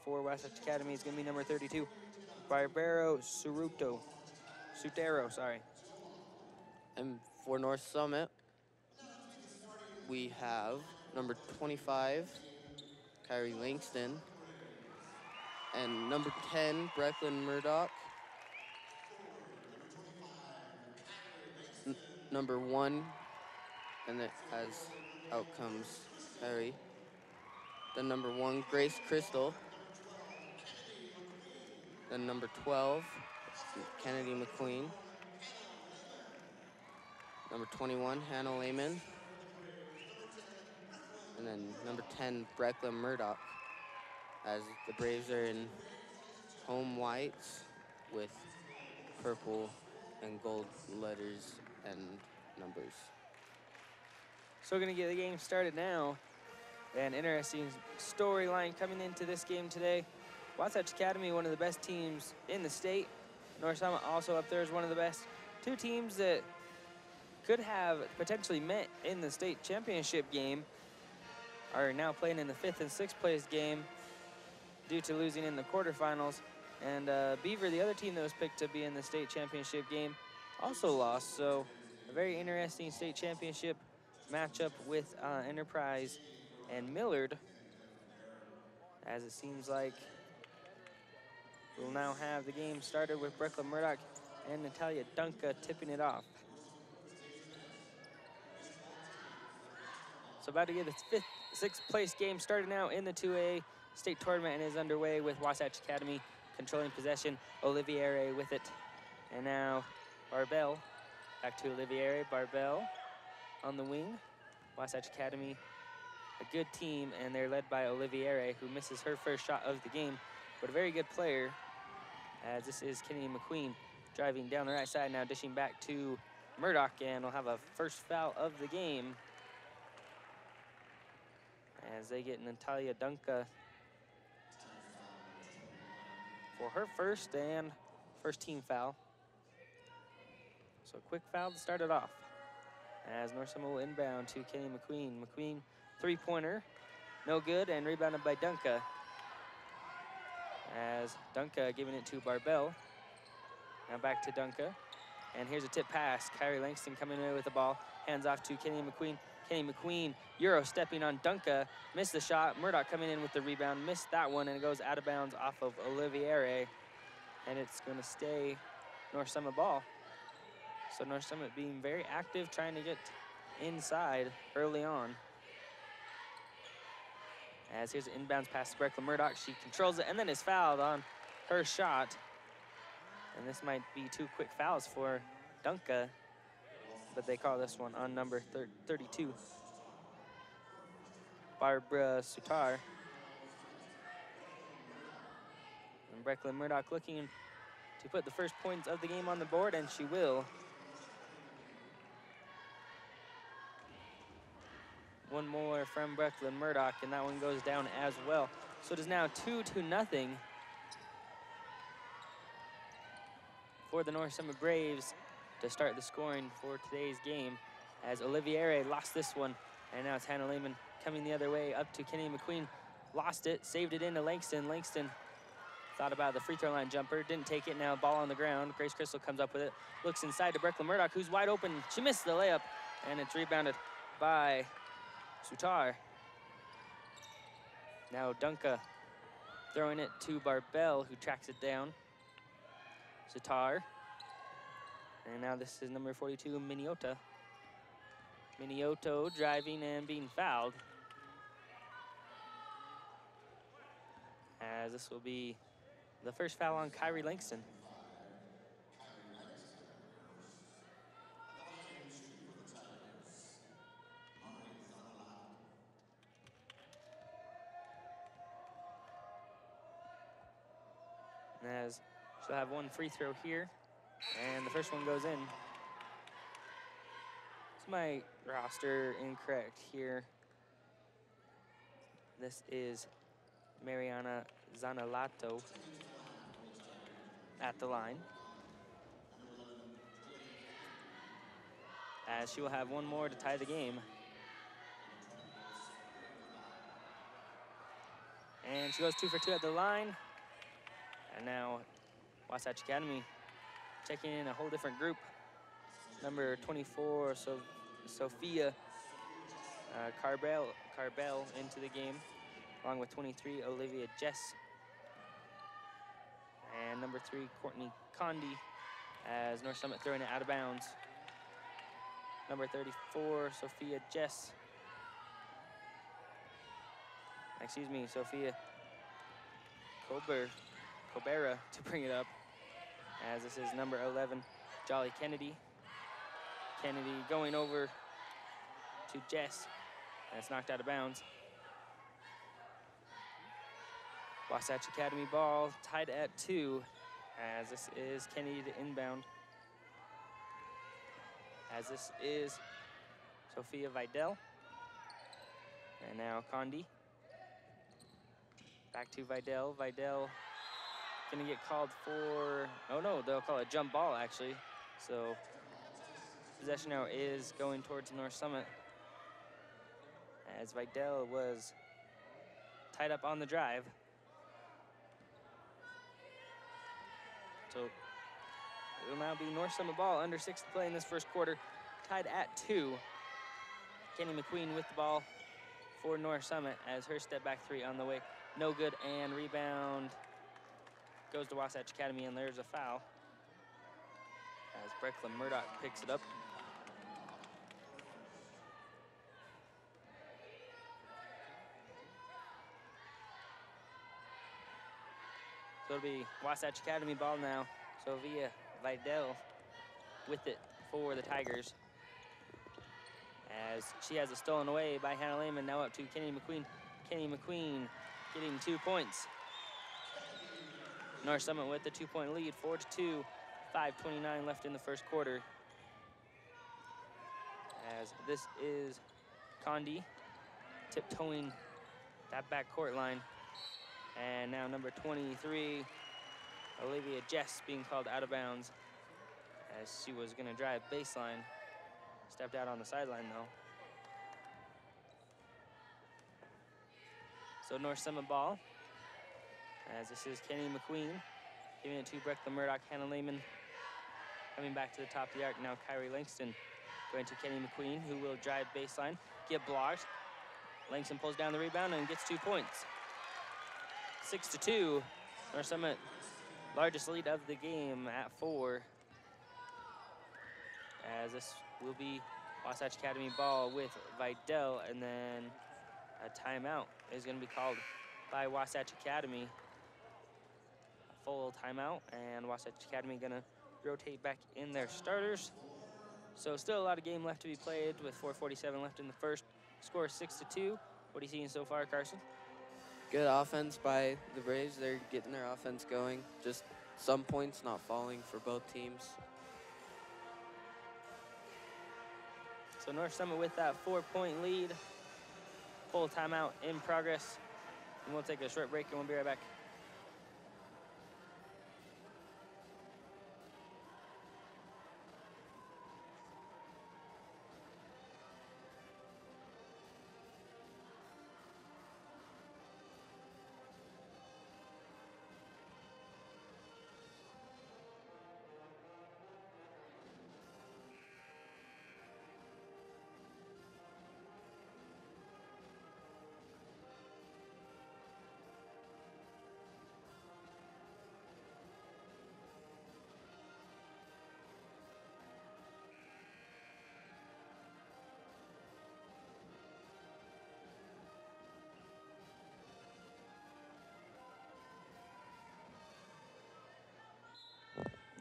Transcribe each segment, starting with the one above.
for Wasatch Academy is going to be number 32, Sutero, sorry. And for North Summit, we have number 25, Kyrie Langston, and number 10, Brecklin Murdoch. Number 1, and it has out comes Kyrie. Then number 1, Grace Crystal. Then number 12, Kennedy McQueen. Number 21, Hannah Lehman. And then number 10, Brecklin Murdoch, as the Braves are in home whites with purple and gold letters and numbers. So we're going to get the game started now. An interesting storyline coming into this game today. Wasatch Academy, one of the best teams in the state. North Summit also up there is one of the best. Two teams that could have potentially met in the state championship game are now playing in the 5th and 6th place game due to losing in the quarterfinals. And Beaver, the other team that was picked to be in the state championship game, also lost. So a very interesting state championship matchup with Enterprise and Millard, as it seems like we'll now have the game started with Brecklin Murdoch and Natalia Dunka tipping it off. So about to get the 5th, 6th place game started now in the 2A state tournament and is underway with Wasatch Academy controlling possession. Oliviere with it. And now Barbell, back to Oliviere. Barbell on the wing. Wasatch Academy, a good team, and they're led by Oliviere, who misses her first shot of the game, but a very good player, as this is Kennedy McQueen driving down the right side now, dishing back to Murdoch, and we'll have a first foul of the game as they get Natalia Dunka for her first team foul. So a quick foul to start it off, as North Summit will inbound to Kenny McQueen. McQueen, three-pointer, no good, and rebounded by Dunka. As Dunka giving it to Barbell. Now back to Dunka. And here's a tip pass. Kyrie Langston coming away with the ball. Hands off to Kenny McQueen. Kenny McQueen, Euro stepping on Dunka. Missed the shot. Murdoch coming in with the rebound. Missed that one, and it goes out of bounds off of Oliviere. And it's going to stay North Summit ball. So North Summit being very active, trying to get inside early on. As here's an inbounds pass to Brecklin Murdoch. She controls it and then is fouled on her shot. And this might be 2 quick fouls for Dunka, but they call this one on number 32. Barbara Sutar. And Brecklin Murdoch looking to put the first points of the game on the board, and she will. One more from Brecklin Murdoch, and that one goes down as well. So it is now 2-0 for the North Summit Braves to start the scoring for today's game, as Oliviere lost this one, and now it's Hannah Lehman coming the other way up to Kenny McQueen. Lost it, saved it into Langston. Langston thought about the free throw line jumper, didn't take it. Now ball on the ground. Grace Crystal comes up with it, looks inside to Brecklin Murdoch, who's wide open. She missed the layup, and it's rebounded by Sutar. Now Dunka throwing it to Barbell, who tracks it down. Sutar. And now this is number 42, Miniota. Minioto driving and being fouled, as this will be the first foul on Kyrie Langston. As she'll have one free throw here, and the first one goes in. It's my roster incorrect here. This is Mariana Zanalato at the line, as she will have one more to tie the game. And she goes 2 for 2 at the line. And now Wasatch Academy checking in a whole different group. Number 24, Sophia Carbell into the game, along with 23, Olivia Jess. And number 3, Courtney Condi, as North Summit throwing it out of bounds. Number 34, Sophia Jess. Sophia Cobera to bring it up, as this is number 11, Jolly Kennedy. Kennedy going over to Jess, and it's knocked out of bounds. Wasatch Academy ball tied at 2, as this is Kennedy to inbound. As this is Sophia Vidal. And now Condi. Back to Vidal. Vidal gonna get called for, oh no, they'll call it jump ball actually. So possession now is going towards North Summit, as Vidal was tied up on the drive. So it will now be North Summit ball, under 6 to play in this first quarter, tied at 2. Kenny McQueen with the ball for North Summit, as her step back 3 on the way. No good, and rebound goes to Wasatch Academy, and there's a foul as Brecklin Murdoch picks it up. So it'll be Wasatch Academy ball now. Sophia Vidal with it for the Tigers, as she has it stolen away by Hannah Lehman. Now up to Kenny McQueen. Kenny McQueen getting 2 points. North Summit with the 2-point lead, 4-2, 5:29 left in the first quarter. As this is Condi tiptoeing that back court line. And now number 23, Olivia Jess, being called out of bounds, as she was gonna drive baseline. Stepped out on the sideline though. So North Summit ball, as this is Kenny McQueen giving it to Brecklin Murdoch. Hannah Lehman coming back to the top of the arc. Now Kyrie Langston going to Kenny McQueen, who will drive baseline, get blocked. Langston pulls down the rebound and gets 2 points. 6-2, North Summit largest lead of the game at 4. As this will be Wasatch Academy ball with Vidal, and then a timeout is going to be called by Wasatch Academy. A full timeout, and Wasatch Academy going to rotate back in their starters. So still a lot of game left to be played with 4:47 left in the first. Score is 6-2. What are you seeing so far, Carson? Good offense by the Braves. They're getting their offense going. Just some points not falling for both teams. So North Summit with that 4-point lead. Full timeout in progress. And we'll take a short break and we'll be right back.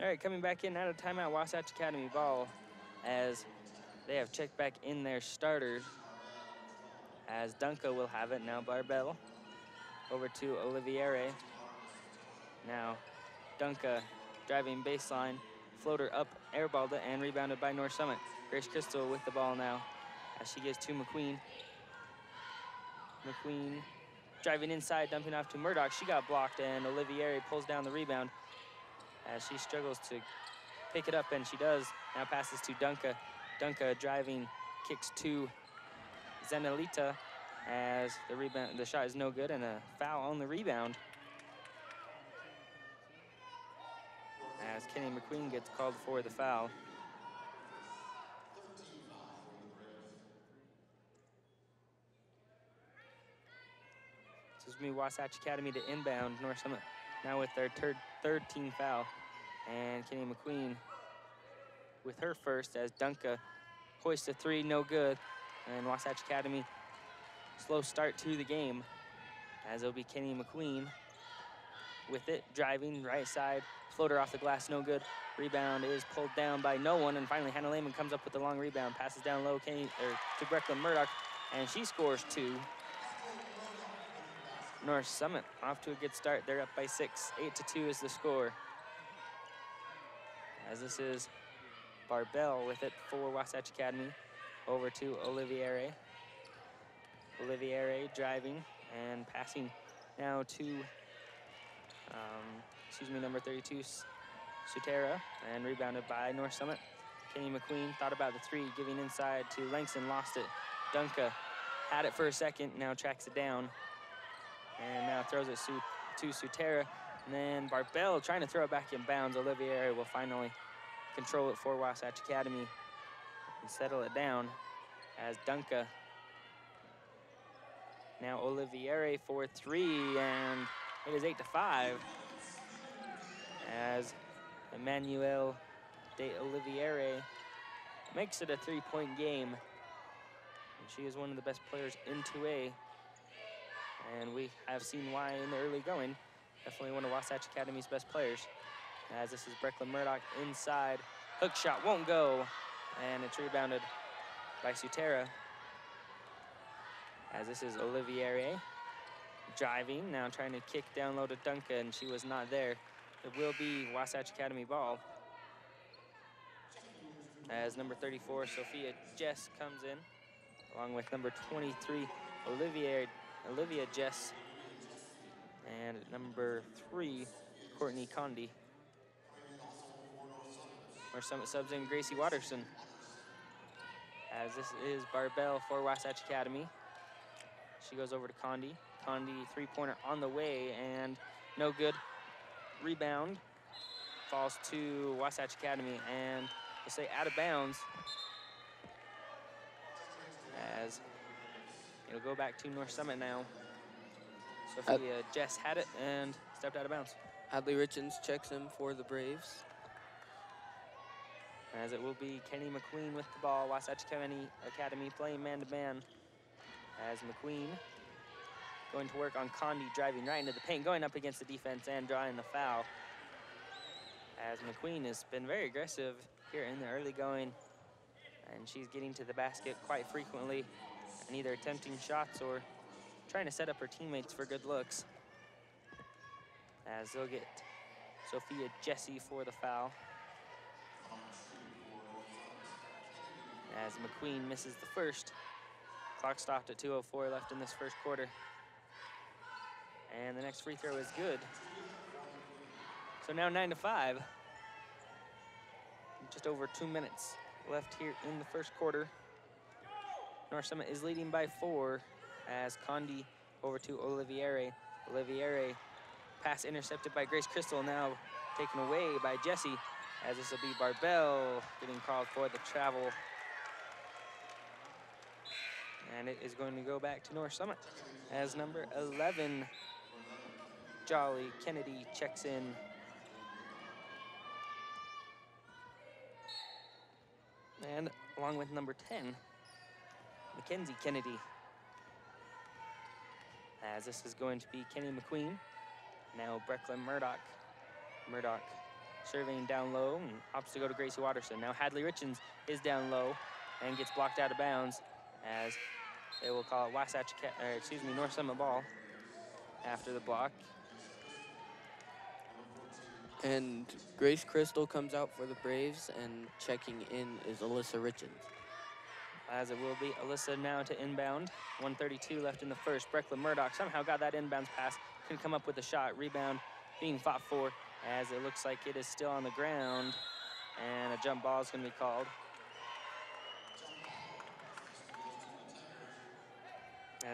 All right, coming back in out of timeout, Wasatch Academy ball, as they have checked back in their starters, as Dunca will have it. Now Barbell over to Oliviere. Now Dunca driving baseline, floater up, airballed it, and rebounded by North Summit. Grace Crystal with the ball now, as she gives to McQueen. McQueen driving inside, dumping off to Murdoch. She got blocked, and Oliviere pulls down the rebound, as she struggles to pick it up, and she does. Now passes to Dunca. Dunca driving, kicks to Zenelita, as the shot is no good and a foul on the rebound. As Kenny McQueen gets called for the foul. This is me, Wasatch Academy to inbound. North Summit now with their third team foul. And Kenny McQueen with her first as Dunka hoists a three, no good. And Wasatch Academy, slow start to the game as it'll be Kenny McQueen with it, driving right side, floater off the glass, no good. Rebound is pulled down by no one, and finally Hannah Lehman comes up with the long rebound, passes down low to Brecklin Murdoch, and she scores 2. North Summit off to a good start. They're up by 6. 8-2 is the score. As this is Barbell with it for Wasatch Academy. Over to Oliviere. Oliviere driving and passing now to, number 32, Sutera, and rebounded by North Summit. Kenny McQueen thought about the three, giving inside to Langston, lost it. Dunka had it for a second, now tracks it down. And now throws it to Sutera. And then Barbell trying to throw it back in bounds. Olivier will finally control it for Wasatch Academy and settle it down as Dunka. Now Olivier for 3, and it is 8-5 as Emmanuel de Oliviere makes it a 3-point game. And she is one of the best players in 2A. And we have seen why in the early going. Definitely one of Wasatch Academy's best players. As this is Brecklin Murdoch inside. Hook shot won't go. And it's rebounded by Sutera. As this is Oliviere driving, now trying to kick down low to Duncan, and she was not there. It will be Wasatch Academy ball. As number 34, Sophia Jess comes in, along with number 23, Olivia Jess, and number 3, Courtney Condi. North Summit subs in Gracie Watterson. As this is Barbell for Wasatch Academy. She goes over to Condi. Condi, three-pointer on the way, and no good. Rebound falls to Wasatch Academy, and we'll say out of bounds. As it'll go back to North Summit now. Sophia Jess had it and stepped out of bounds. Hadley Richens checks in for the Braves. As it will be Kenny McQueen with the ball. Wasatch Academy playing man-to-man. As McQueen going to work on Condi, driving right into the paint, going up against the defense and drawing the foul. As McQueen has been very aggressive here in the early going, and she's getting to the basket quite frequently and either attempting shots or trying to set up her teammates for good looks. As they'll get Sophia Jesse for the foul. As McQueen misses the first. Clock stopped at 2:04 left in this first quarter. And the next free throw is good. So now 9-5. Just over 2 minutes left here in the first quarter. North Summit is leading by 4 as Condi over to Oliviere. Oliviere, pass intercepted by Grace Crystal, now taken away by Jesse, as this will be Barbell getting called for the travel. And it is going to go back to North Summit as number 11, Jolly Kennedy, checks in. And along with number 10, Mackenzie Kennedy. As this is going to be Kenny McQueen. Now Brecklin Murdoch. Murdoch surveying down low and opts to go to Gracie Watterson. Now Hadley Richens is down low and gets blocked out of bounds, as they will call it North Summit ball after the block. And Grace Crystal comes out for the Braves, and checking in is Alyssa Richens. As it will be Alyssa now to inbound. 1:32 left in the first. Brecklin Murdoch somehow got that inbounds pass. Couldn't come up with a shot. Rebound being fought for, as it looks like it is still on the ground. And a jump ball is going to be called.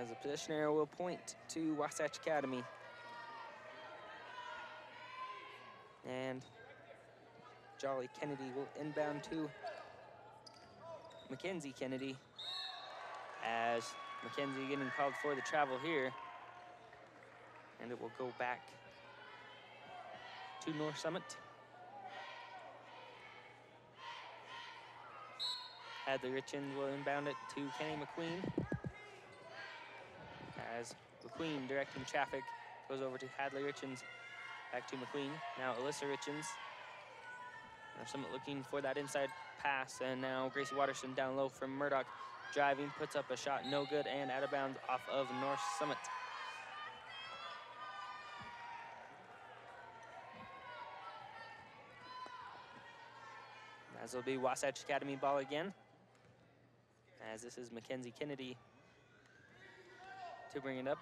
As the possession arrow will point to Wasatch Academy. And Jolly Kennedy will inbound to Mackenzie Kennedy, as Mackenzie getting called for the travel here. And it will go back to North Summit. Hadley Richens will inbound it to Kenny McQueen, as McQueen directing traffic goes over to Hadley Richens, back to McQueen. Now Alyssa Richens. North Summit looking for that inside pass, and now Gracie Watterson down low from Murdoch, driving, puts up a shot, no good, and out of bounds off of North Summit. As will be Wasatch Academy ball again, as this is Mackenzie Kennedy to bring it up.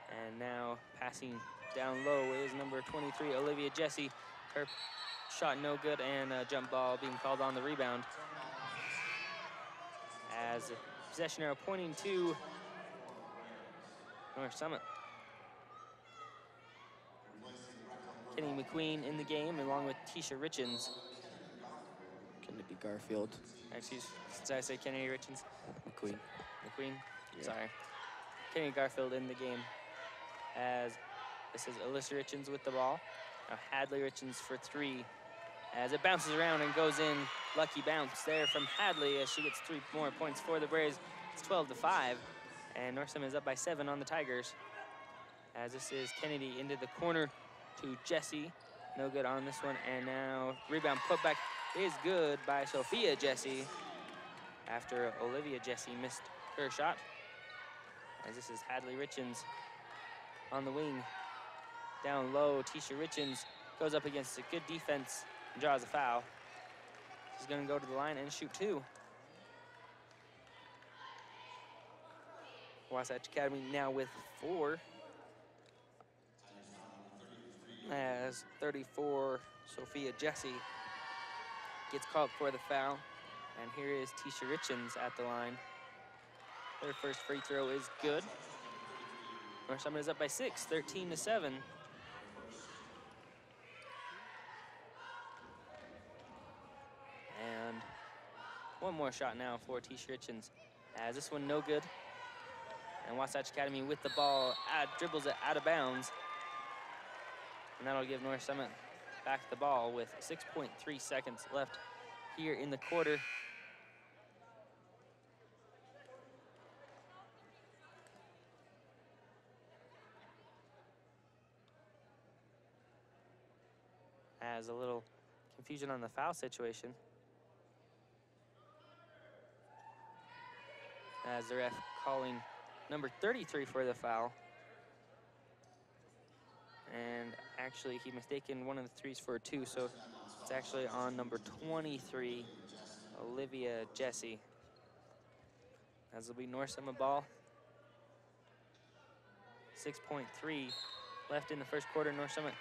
And now passing down low is number 23, Olivia Jesse. Her shot no good, and a jump ball being called on the rebound. As possession arrow pointing to North Summit. Kenny McQueen in the game, along with Tisha Richens. Kennedy Garfield. Excuse, did I say Kennedy Richens? McQueen. McQueen? Yeah. Sorry. Kenny Garfield in the game, as this is Alyssa Richens with the ball. Now Hadley Richens for three, as it bounces around and goes in. Lucky bounce there from Hadley, as she gets 3 more points for the Braves. It's 12-5, and North Summit is up by 7 on the Tigers. As this is Kennedy into the corner to Jesse. No good on this one, and now rebound putback is good by Sophia Jesse after Olivia Jesse missed her shot. As this is Hadley Richens on the wing. Down low, Tisha Richens goes up against a good defense and draws a foul. She's gonna go to the line and shoot 2. Wasatch Academy now with 4. As 34, Sophia Jesse gets called for the foul. And here is Tisha Richens at the line. Their first free throw is good. North Summit is up by 6, 13-7. And one more shot now for Tisha Richens, as this one no good. And Wasatch Academy with the ball, dribbles it out of bounds. And that'll give North Summit back the ball with 6.3 seconds left here in the quarter. As a little confusion on the foul situation, as the ref calling number 33 for the foul. And actually he mistaken one of the threes for a 2, so it's actually on number 23, Olivia Jesse. As will be North Summit ball. 6.3 left in the first quarter. North Summit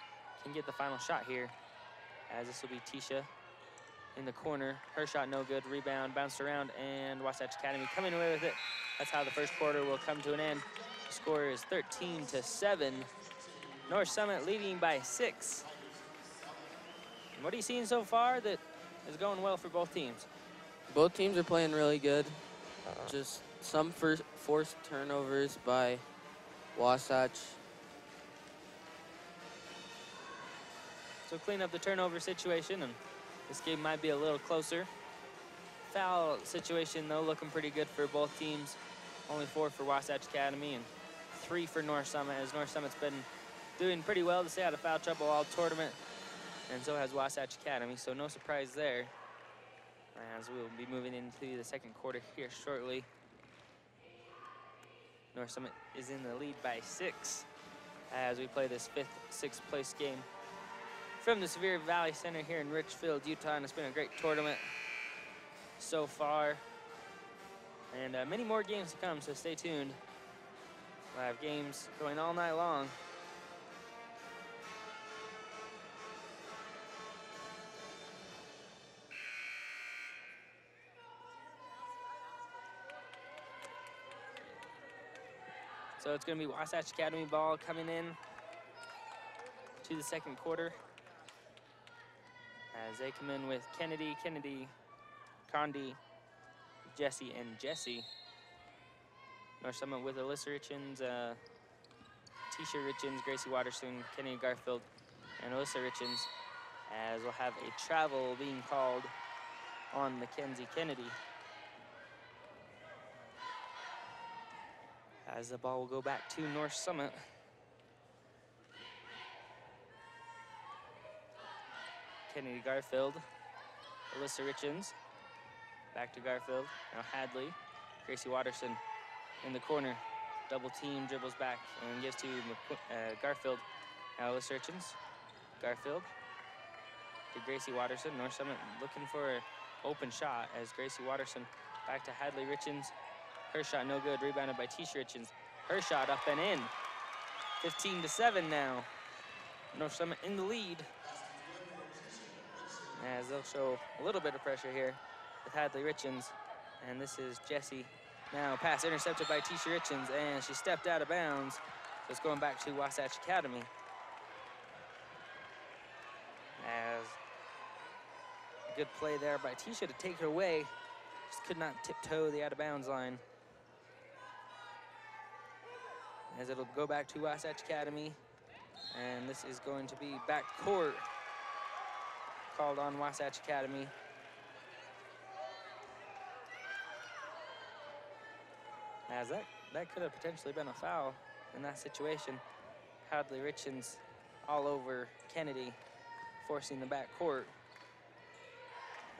can get the final shot here, as this will be Tisha in the corner. Her shot no good, rebound, bounced around, and Wasatch Academy coming away with it. That's how the first quarter will come to an end. The score is 13-7. North Summit leading by 6. And what are you seeing so far that is going well for both teams? Both teams are playing really good. Just some forced turnovers by Wasatch. So clean up the turnover situation, and this game might be a little closer. Foul situation, though, looking pretty good for both teams. Only 4 for Wasatch Academy and 3 for North Summit, as North Summit's been doing pretty well to stay out of foul trouble all tournament, and so has Wasatch Academy, so no surprise there. As we will be moving into the second quarter here shortly. North Summit is in the lead by 6 as we play this 6th place game from the Sevier Valley Center here in Richfield, Utah, and it's been a great tournament so far. And many more games to come, so stay tuned. We'll have games going all night long. So it's going to be Wasatch Academy ball coming in to the second quarter as they come in with Kennedy, Condi, Jesse, and Jesse. North Summit with Alyssa Richens, Tisha Richens, Gracie Watterson, Kennedy Garfield, and Alyssa Richens, as we'll have a travel being called on Mackenzie Kennedy. As the ball will go back to North Summit. Kennedy Garfield, Alyssa Richens, back to Garfield, now Hadley, Gracie Watterson in the corner, double team, dribbles back and gives to Garfield, now Alyssa Richens, Garfield to Gracie Watterson, North Summit looking for an open shot as Gracie Watterson back to Hadley Richens, her shot no good, rebounded by Tisha Richens, her shot up and in, 15-7 now, North Summit in the lead. As they'll show a little bit of pressure here with Hadley Richens. And this is Jessie. Now pass intercepted by Tisha Richens, and she stepped out of bounds. So it's going back to Wasatch Academy. As a good play there by Tisha to take it away. Just could not tiptoe the out of bounds line. As it'll go back to Wasatch Academy. And this is going to be back court called on Wasatch Academy. As that could have potentially been a foul in that situation. Hadley Richens all over Kennedy, forcing the back court.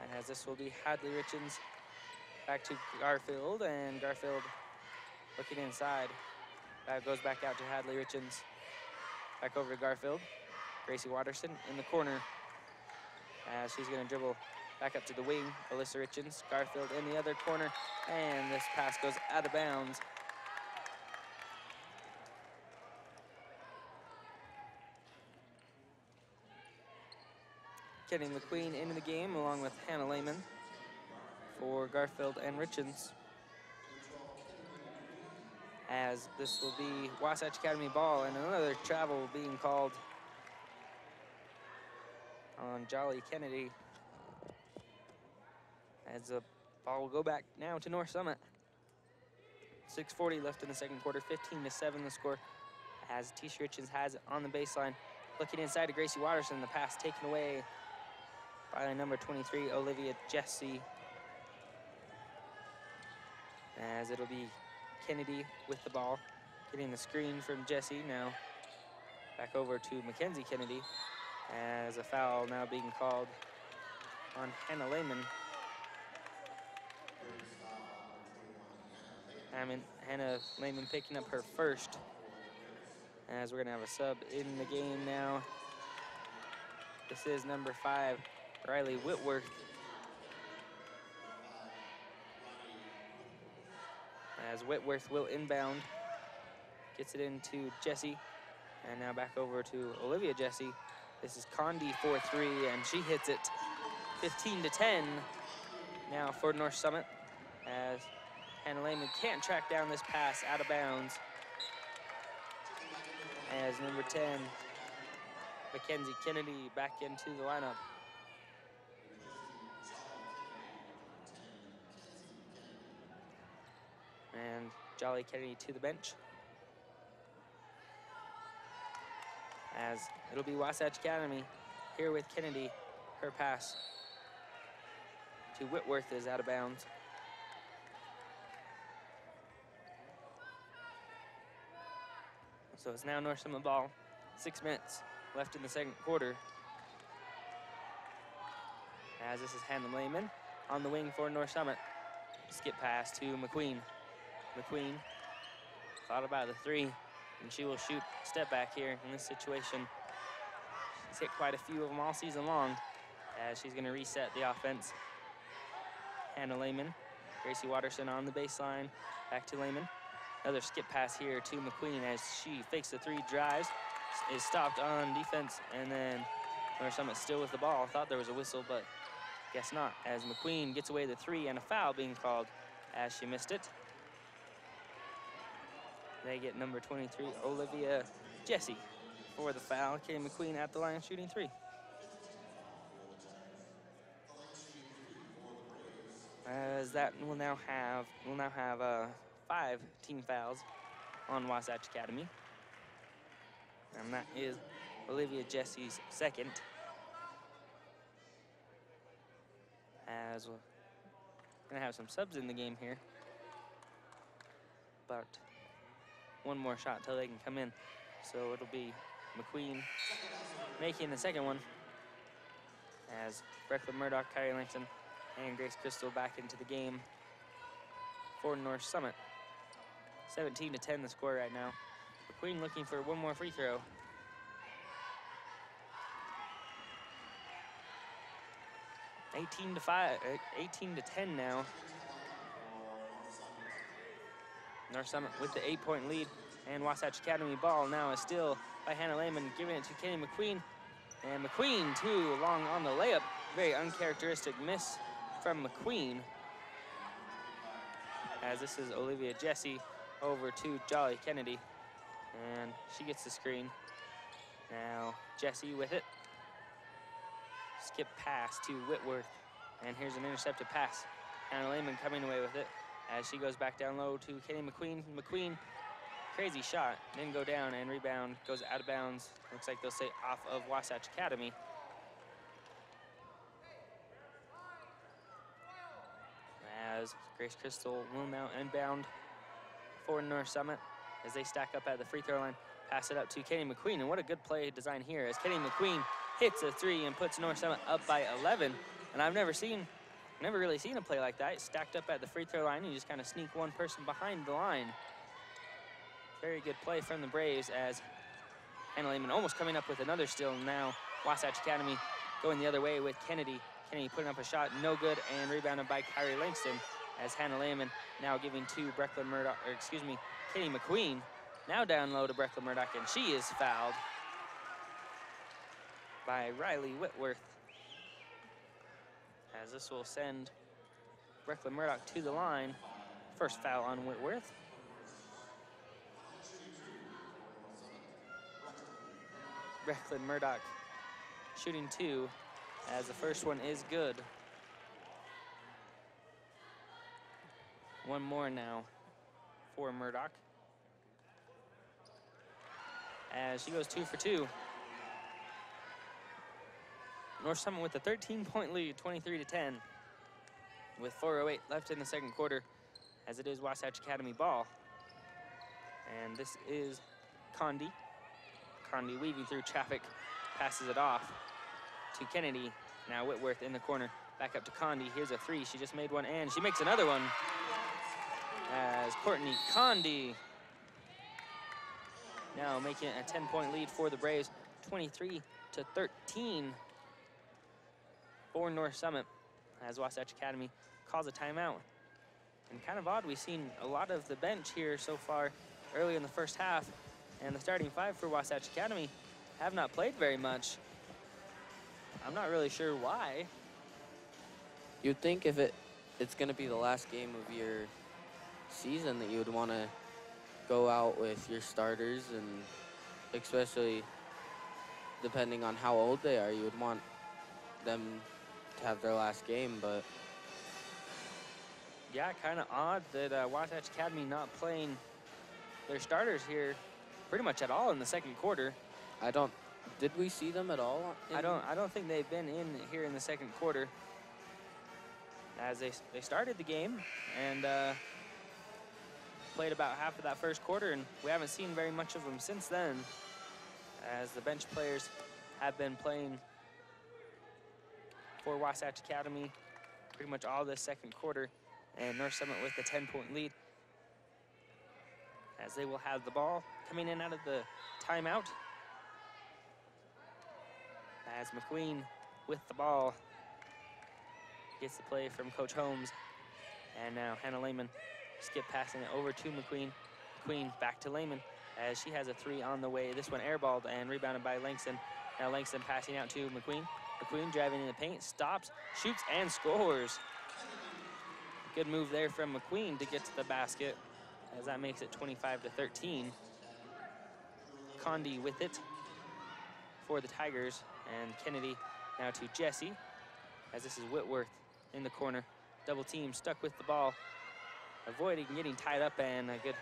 And as this will be Hadley Richens back to Garfield, and Garfield looking inside. That goes back out to Hadley Richens. Back over to Garfield. Gracie Watterson in the corner. As she's going to dribble back up to the wing. Alyssa Richens, Garfield in the other corner, and this pass goes out of bounds. Kenny McQueen into the game along with Hannah Lehman for Garfield and Richens. As this will be Wasatch Academy ball and another travel being called on Jolly Kennedy, as the ball will go back now to North Summit. 6:40 left in the second quarter, 15-7 the score, as Tisha Richens has it on the baseline. Looking inside to Gracie Watterson, the pass taken away by number 23, Olivia Jesse. As it'll be Kennedy with the ball, getting the screen from Jesse. Now back over to Mackenzie Kennedy, as a foul now being called on Hannah Lehman. Hannah Lehman picking up her first, as we're gonna have a sub in the game now. This is number 5, Riley Whitworth. As Whitworth will inbound, gets it into Jesse, and now back over to Olivia Jesse. This is Condi for 3, and she hits it. 15-10 now for North Summit, as Hannah Lehman can't track down this pass out of bounds. As number 10, Mackenzie Kennedy back into the lineup. And Jolly Kennedy to the bench. As it'll be Wasatch Academy here with Kennedy. Her pass to Whitworth is out of bounds. So it's now North Summit ball. 6 minutes left in the second quarter. As this is Hannah Lehman on the wing for North Summit. Skip pass to McQueen. McQueen thought about the 3, and she will shoot step back here in this situation. She's hit quite a few of them all season long, as she's going to reset the offense. Hannah Lehman, Gracie Watterson on the baseline, back to Lehman. Another skip pass here to McQueen as she fakes the 3 drives, is stopped on defense, and then North Summit still with the ball. Thought there was a whistle, but guess not, as McQueen gets away the 3 and a foul being called as she missed it. They get number 23, Olivia Jesse, for the foul. Katie McQueen at the line shooting 3. As that will now have 5 team fouls on Wasatch Academy. And that is Olivia Jesse's second. As we're gonna have some subs in the game here. But one more shot till they can come in. So it'll be McQueen making the second one. As Brecklin Murdoch, Kyrie Langston, and Grace Crystal back into the game for North Summit. 17-10 the score right now. McQueen looking for one more free throw. (18 to 10 now. North Summit with the 8-point lead, and Wasatch Academy ball now is still by Hannah Lehman, giving it to Kenny McQueen. And McQueen too long on the layup. Very uncharacteristic miss from McQueen. As this is Olivia Jesse over to Jolly Kennedy. And she gets the screen. Now Jesse with it. Skip pass to Whitworth. And here's an intercepted pass. Hannah Lehman coming away with it as she goes back down low to Kenny McQueen. McQueen, crazy shot, didn't go down, and rebound goes out of bounds. Looks like they'll say off of Wasatch Academy. As Grace Crystal will now inbound for North Summit as they stack up at the free throw line. Pass it up to Kenny McQueen, and what a good play design here as Kenny McQueen hits a 3 and puts North Summit up by 11. And I've never really seen a play like that. It's stacked up at the free throw line, and you just kind of sneak one person behind the line. Very good play from the Braves as Hannah Lehman almost coming up with another steal. Now Wasatch Academy going the other way with Kennedy. Kennedy putting up a shot, no good, and rebounded by Kyrie Langston as Hannah Lehman now giving to Kenny McQueen. Now down low to Brecklin Murdoch, and she is fouled by Riley Whitworth. As this will send Brecklin Murdoch to the line. First foul on Whitworth. Brecklin Murdoch shooting 2 as the first one is good. One more now for Murdoch as she goes 2 for 2. North Summit with a 13-point lead, 23-10, with 4:08 left in the second quarter, as it is Wasatch Academy ball. And this is Condi. Condi weaving through traffic, passes it off to Kennedy. Now Whitworth in the corner, back up to Condi. Here's a 3, she just made one, and she makes another one. As Courtney Condi now making it a 10-point lead for the Braves, 23-13. For North Summit, as Wasatch Academy calls a timeout. And kind of odd, we've seen a lot of the bench here so far early in the first half, and the starting 5 for Wasatch Academy have not played very much. I'm not really sure why. You'd think if it's going to be the last game of your season that you would want to go out with your starters, and especially depending on how old they are, you would want them to have their last game. But yeah, kind of odd that Wasatch Academy not playing their starters here pretty much at all in the second quarter. Did we see them at all? I don't think they've been in here in the second quarter, as they started the game and played about half of that first quarter, and we haven't seen very much of them since then, as the bench players have been playing for Wasatch Academy pretty much all this second quarter, and North Summit with the 10-point lead, as they will have the ball coming in out of the timeout. As McQueen with the ball gets the play from Coach Holmes, and now Hannah Lehman skip passing it over to McQueen. McQueen back to Lehman as she has a 3 on the way. This one airballed and rebounded by Langston. Now Langston passing out to McQueen. McQueen driving in the paint, stops, shoots, and scores. Good move there from McQueen to get to the basket. as that makes it 25-13. Condi with it for the Tigers, and Kennedy now to Jesse, as this is Whitworth in the corner. Double team, stuck with the ball, avoiding getting tied up, and a good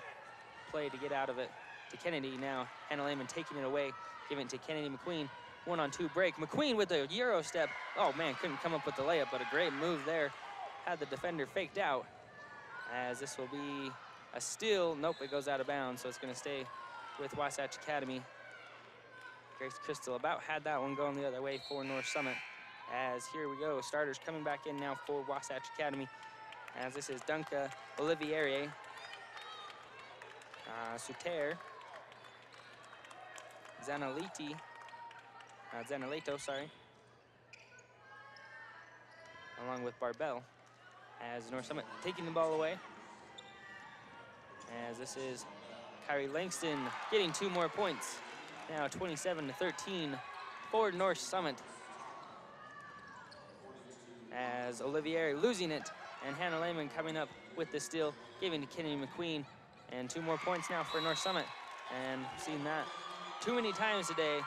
play to get out of it to Kennedy. Now Hannah Lehman taking it away, giving it to Kennedy McQueen. 1-on-2 break. McQueen with the Euro step. Oh man, couldn't come up with the layup, but a great move there. Had the defender faked out, as this will be a steal. Nope, it goes out of bounds, so it's gonna stay with Wasatch Academy. Grace Crystal about had that one going the other way for North Summit. As here we go, starters coming back in now for Wasatch Academy, as this is Dunca Olivieri, Suter, Zanaleto, sorry, along with Barbell, as North Summit taking the ball away. As this is Kyrie Langston getting 2 more points. Now 27-13 for North Summit. As Olivieri losing it, and Hannah Lehman coming up with the steal, giving to Kennedy McQueen. And 2 more points now for North Summit. And we've seen that too many times today.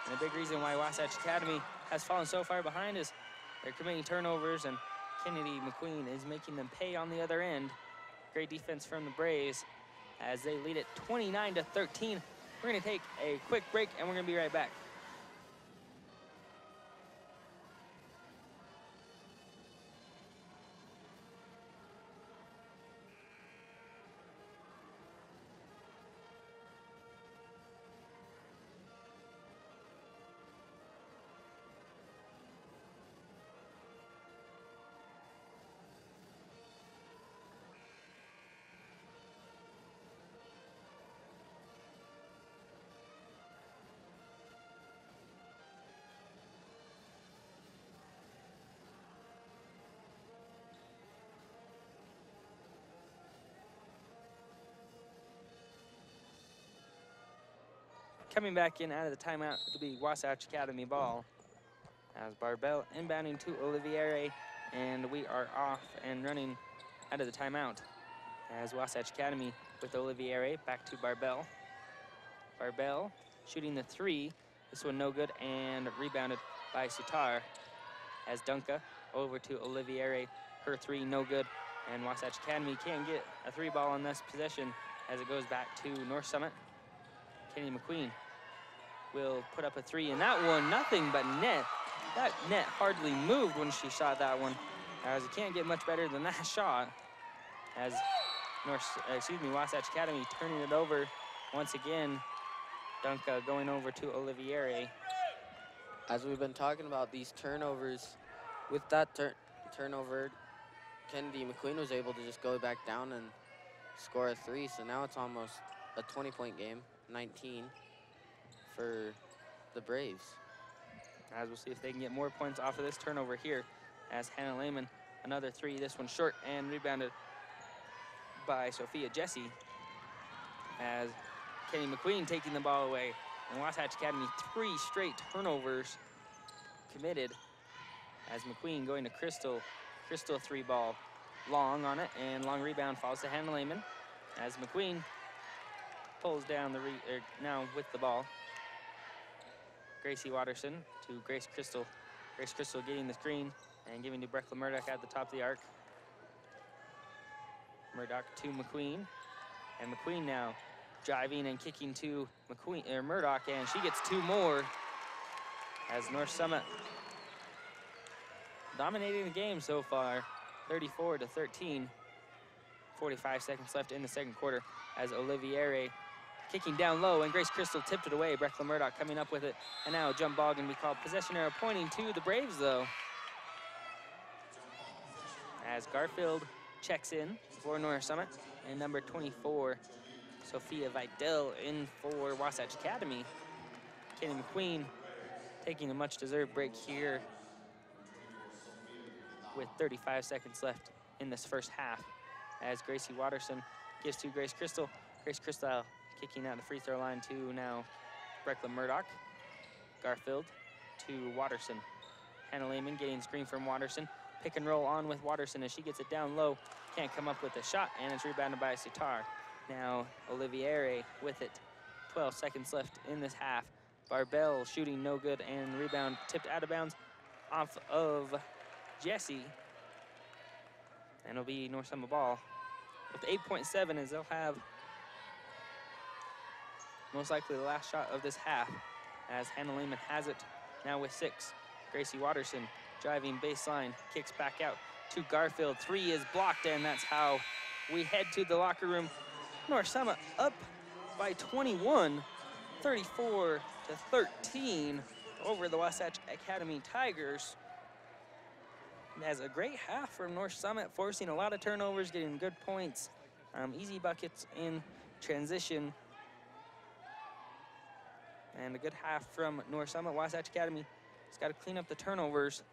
And a big reason why Wasatch Academy has fallen so far behind is they're committing turnovers, and Kennedy McQueen is making them pay on the other end. Great defense from the Braves as they lead it 29-13. We're gonna take a quick break, and we're gonna be right back. Coming back in out of the timeout to be Wasatch Academy ball, as Barbell inbounding to Olivieri, and we are off and running out of the timeout. As Wasatch Academy with Olivieri, back to Barbell. Barbell shooting the 3, this one no good, and rebounded by Sutar. As Dunca over to Olivieri, her 3 no good, and Wasatch Academy can't get a 3 ball on this possession as it goes back to North Summit. Kennedy McQueen will put up a 3, and that one, nothing but net. That net hardly moved when she shot that one, as it can't get much better than that shot. As Wasatch Academy turning it over once again. Dunca going over to Olivieri. As we've been talking about these turnovers, with that turnover, Kennedy McQueen was able to just go back down and score a 3, so now it's almost a 20-point game, 19 for the Braves. As we'll see if they can get more points off of this turnover here, as Hannah Lehman, another 3, this one short, and rebounded by Sophia Jesse. As Kennedy McQueen taking the ball away, and Wasatch Academy 3 straight turnovers committed, as McQueen going to Crystal. Crystal 3 ball, long on it, and long rebound falls to Hannah Lehman, as McQueen pulls down now with the ball. Gracie Watterson to Grace Crystal. Grace Crystal getting the screen and giving to Brecla Murdoch at the top of the arc. Murdoch to McQueen, and McQueen now driving and kicking to Murdoch, and she gets 2 more, as North Summit dominating the game so far, 34-13. 45 seconds left in the second quarter, as Olivieri kicking down low, and Grace Crystal tipped it away. Brecla Murdoch coming up with it, and now a jump ball going to be called. Possession arrow pointing to the Braves, though, as Garfield checks in for North Summit, and number 24, Sophia Vidal, in for Wasatch Academy. Kennedy McQueen taking a much-deserved break here with 35 seconds left in this first half, as Gracie Watterson gives to Grace Crystal. Grace Crystal kicking out the free throw line to now Brecla Murdoch. Garfield to Watterson. Hannah Lehman getting screen from Watterson. Pick and roll on with Watterson as she gets it down low. can't come up with a shot, and it's rebounded by Sitar. Now Olivieri with it. 12 seconds left in this half. Barbell shooting no good, and rebound tipped out of bounds off of Jesse. And it'll be North Summit ball with 8.7 as they'll have most likely the last shot of this half as Hannah Lehman has it now with 6. Gracie Watterson driving baseline, kicks back out to Garfield. 3 is blocked, and that's how we head to the locker room. North Summit up by 21, 34-13 over the Wasatch Academy Tigers. It has a great half from North Summit, forcing a lot of turnovers, getting good points, easy buckets in transition. And a good half from North Summit. Wasatch Academy has got to clean up the turnovers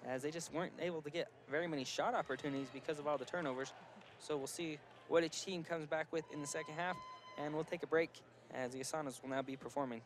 as they just weren't able to get very many shot opportunities because of all the turnovers. So we'll see what each team comes back with in the second half, and we'll take a break as the Asanas will now be performing.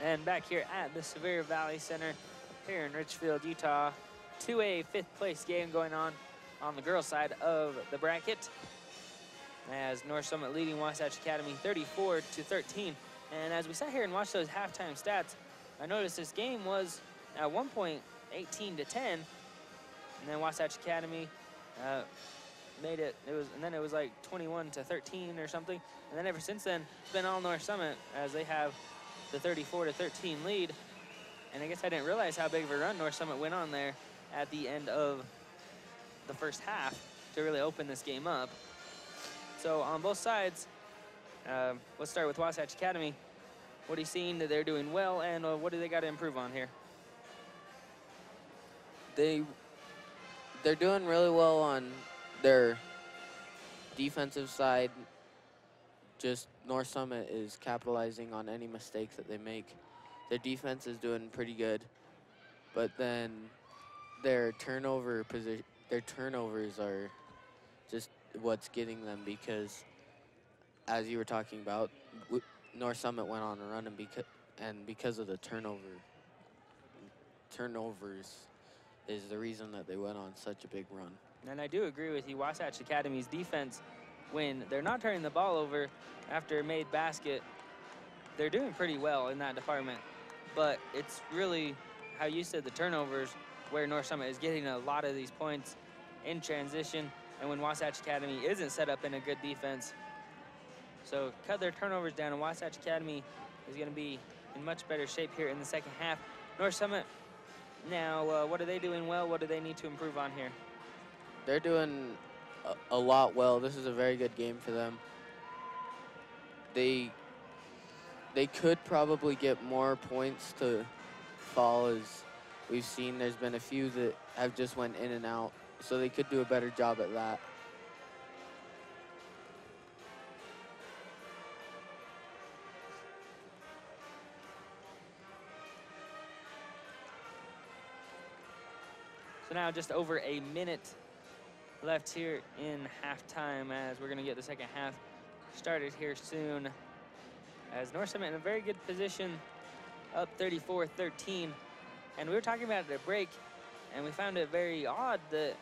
And back here at the Sevier Valley Center here in Richfield, Utah, 2A fifth place game going on the girls' side of the bracket, as North Summit leading Wasatch Academy 34-13. And as we sat here and watched those halftime stats, I noticed this game was at one point 18-10, and then Wasatch Academy made it. It was like 21-13 or something. And then ever since then, it's been all North Summit as they have the 34-13 lead. And I guess I didn't realize how big of a run North Summit went on there at the end of the first half to really open this game up. So on both sides, let's start with Wasatch Academy. What are you seeing that they're doing well, and what do they got to improve on here? They're doing really well on their defensive side. Just North Summit is capitalizing on any mistakes that they make. Their defense is doing pretty good, but then their turnovers are just what's getting them, because as you were talking about, North Summit went on a run, and because of the turnovers is the reason that they went on such a big run. And I do agree with you. Wasatch Academy's defense, when they're not turning the ball over after a made basket, they're doing pretty well in that department. But it's really, how you said, the turnovers, where North Summit is getting a lot of these points in transition, and when Wasatch Academy isn't set up in a good defense. So cut their turnovers down, and Wasatch Academy is going to be in much better shape here in the second half. North Summit, now, what are they doing well? What do they need to improve on here? They're doing a lot well. This is a very good game for them. They could probably get more points to fall, as we've seen. There's been a few that have just went in and out, so they could do a better job at that. So now just over a minute left here in halftime, as we're going to get the second half started here soon. As North Summit in a very good position, up 34-13. And we were talking about it at break, and we found it very odd that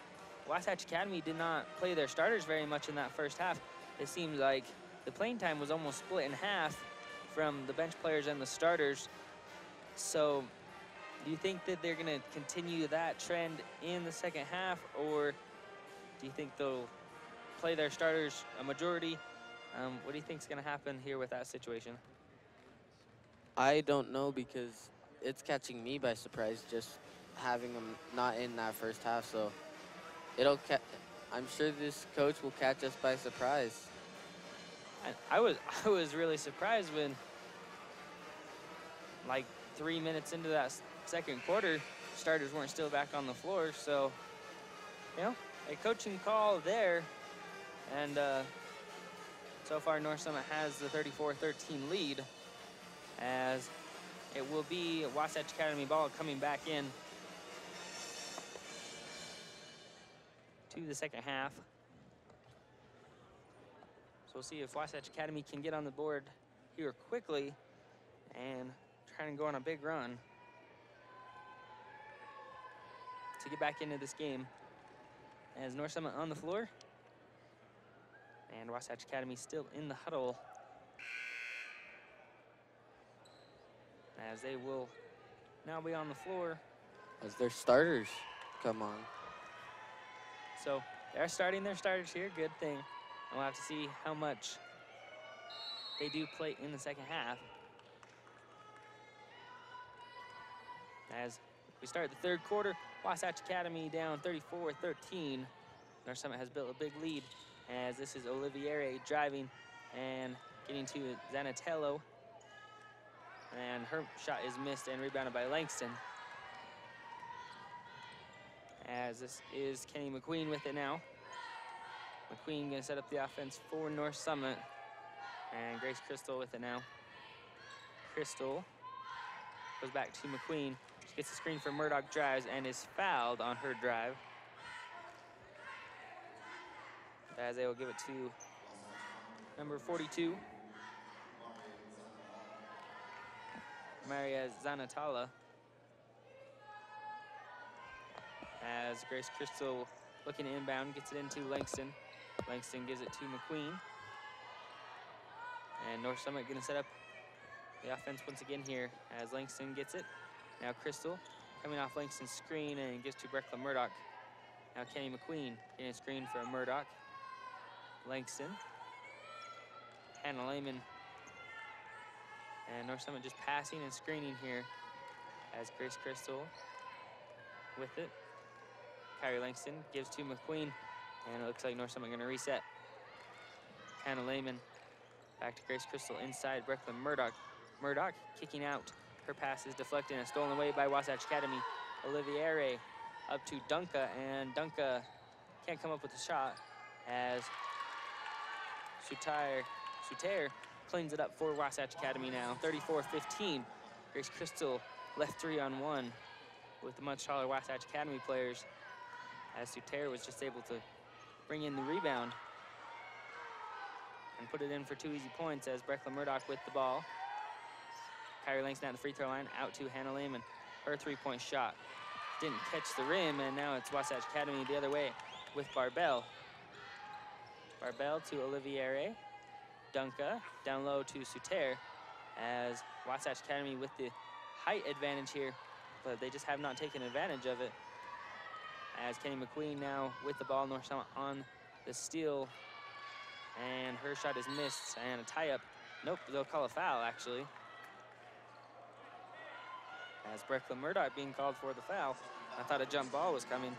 Wasatch Academy did not play their starters very much in that first half. It seemed like the playing time was almost split in half from the bench players and the starters. So do you think that they're going to continue that trend in the second half, or do you think they'll play their starters a majority? What do you think is going to happen here with that situation? I don't know, because it's catching me by surprise just having them not in that first half. So I'm sure this coach will catch us by surprise. I was really surprised when, like 3 minutes into that second quarter, starters weren't still back on the floor. So, you know, a coaching call there, and so far North Summit has the 34-13 lead, as it will be Wasatch Academy ball coming back in to the second half. So we'll see if Wasatch Academy can get on the board here quickly and try and go on a big run to get back into this game. As North Summit on the floor, and Wasatch Academy still in the huddle, as they will now be on the floor As their starters come on. So they're starting their starters here, good thing. And we'll have to see how much they do play in the second half. As we start the third quarter, Wasatch Academy down 34-13. North Summit has built a big lead, as this is Oliviere driving and getting to Zanatello. And her shot is missed and rebounded by Langston. As this is Kenny McQueen with it now. McQueen gonna set up the offense for North Summit. And Grace Crystal with it now. Crystal goes back to McQueen. She gets the screen for Murdoch, drives, and is fouled on her drive. As they will give it to number 42. Maria Zanatala. As Grace Crystal looking to inbound, gets it into Langston. Langston gives it to McQueen. And North Summit gonna set up the offense once again here as Langston gets it. Now Crystal coming off Langston's screen and gives to Brecla Murdoch. Now Kenny McQueen getting a screen for Murdoch. Langston. Hannah Lehman. And North Summit just passing and screening here as Grace Crystal with it. Kyrie Langston gives to McQueen, and it looks like North Summit gonna reset. Hannah Lehman back to Grace Crystal inside Brecla Murdoch. Murdoch kicking out. Her pass is deflected and stolen away by Wasatch Academy. Oliviere up to Dunca, and Dunca can't come up with a shot as Suter cleans it up for Wasatch Academy now. 34-15. Grace Crystal left 3-on-1 with the much taller Wasatch Academy players as Suter was just able to bring in the rebound and put it in for 2 easy points as Brecla Murdoch with the ball. Kyrie Langston at the free throw line, out to Hannah Lehman. Her 3-point shot didn't catch the rim, and now it's Wasatch Academy the other way with Barbell. Barbell to Oliviere. Dunca down low to Suter as Wasatch Academy with the height advantage here, but they just have not taken advantage of it. As Kenny McQueen now with the ball, North Summit on the steal, and her shot is missed, and a tie-up. Nope, they'll call a foul, actually. As Brecla Murdoch being called for the foul. I thought a jump ball was coming,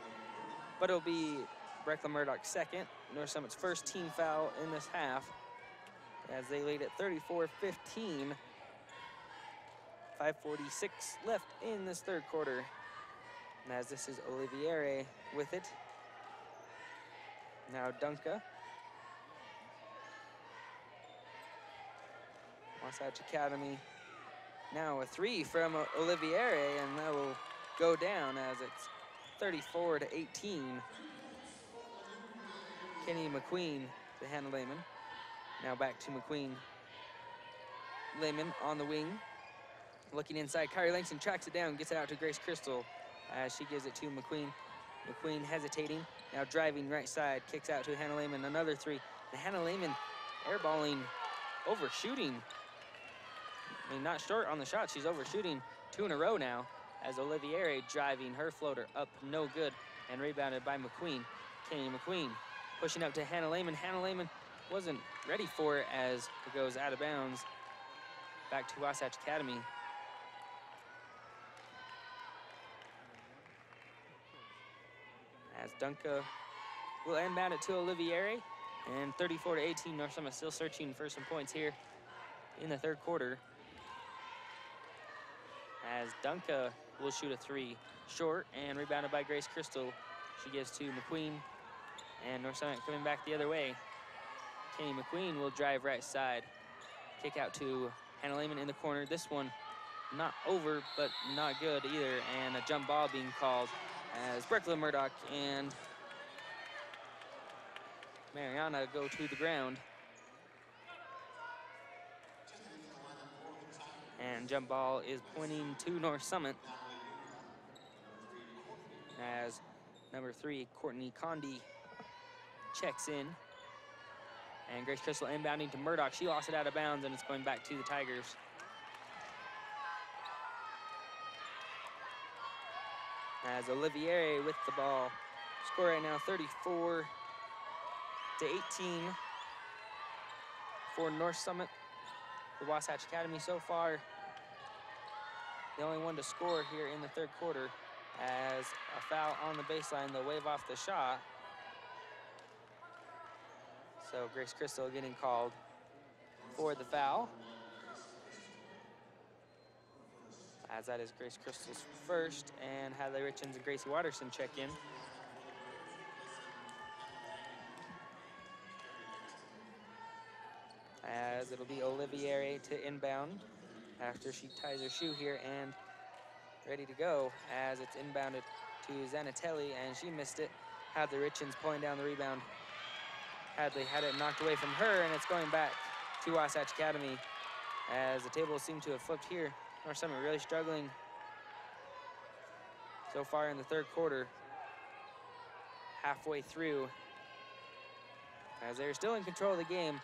but it'll be Brecla Murdoch's second, North Summit's first team foul in this half, as they lead at 34-15. 5:46 left in this third quarter. And as this is Oliviere with it. Now Dunca. Wasatch Academy now a 3 from Oliviere, and that will go down as it's 34-18. Kenny McQueen to Hannah Lehman. Now back to McQueen. Lehman on the wing. Looking inside, Kyrie Langston tracks it down, gets it out to Grace Crystal as she gives it to McQueen. McQueen hesitating, now driving right side, kicks out to Hannah Lehman, another 3. And Hannah Lehman airballing, overshooting. I mean, not short on the shot, she's overshooting 2 in a row now as Oliviere driving her floater up, no good, and rebounded by McQueen. Kenny McQueen pushing up to Hannah Lehman. Hannah Lehman wasn't ready for it as it goes out of bounds. Back to Wasatch Academy. As Dunca will inbound it to Oliviere, and 34-18, North Summit still searching for some points here in the third quarter. As Dunca will shoot a 3 short and rebounded by Grace Crystal. She gives to McQueen, and North Summit coming back the other way. Kenny McQueen will drive right side. Kick out to Hannah Lehman in the corner. This one not over, but not good either, and a jump ball being called as Brecla Murdoch and Mariana go to the ground. And jump ball is pointing to North Summit as number 3, Courtney Condi, checks in. And Grace Crystal inbounding to Murdoch. She lost it out of bounds, and it's going back to the Tigers. As Oliviere with the ball. Score right now 34-18 for North Summit. The Wasatch Academy so far the only one to score here in the third quarter, as a foul on the baseline. They'll wave off the shot. So Grace Crystal getting called for the foul, as that is Grace Crystal's first, and Hadley Richens and Gracie Watterson check in. As it'll be Oliviere to inbound after she ties her shoe here, and ready to go as it's inbounded to Zanatelli, and she missed it. Hadley Richens pulling down the rebound. Hadley had it knocked away from her, and it's going back to Wasatch Academy as the tables seem to have flipped here. North Summit really struggling so far in the third quarter. Halfway through, as they're still in control of the game,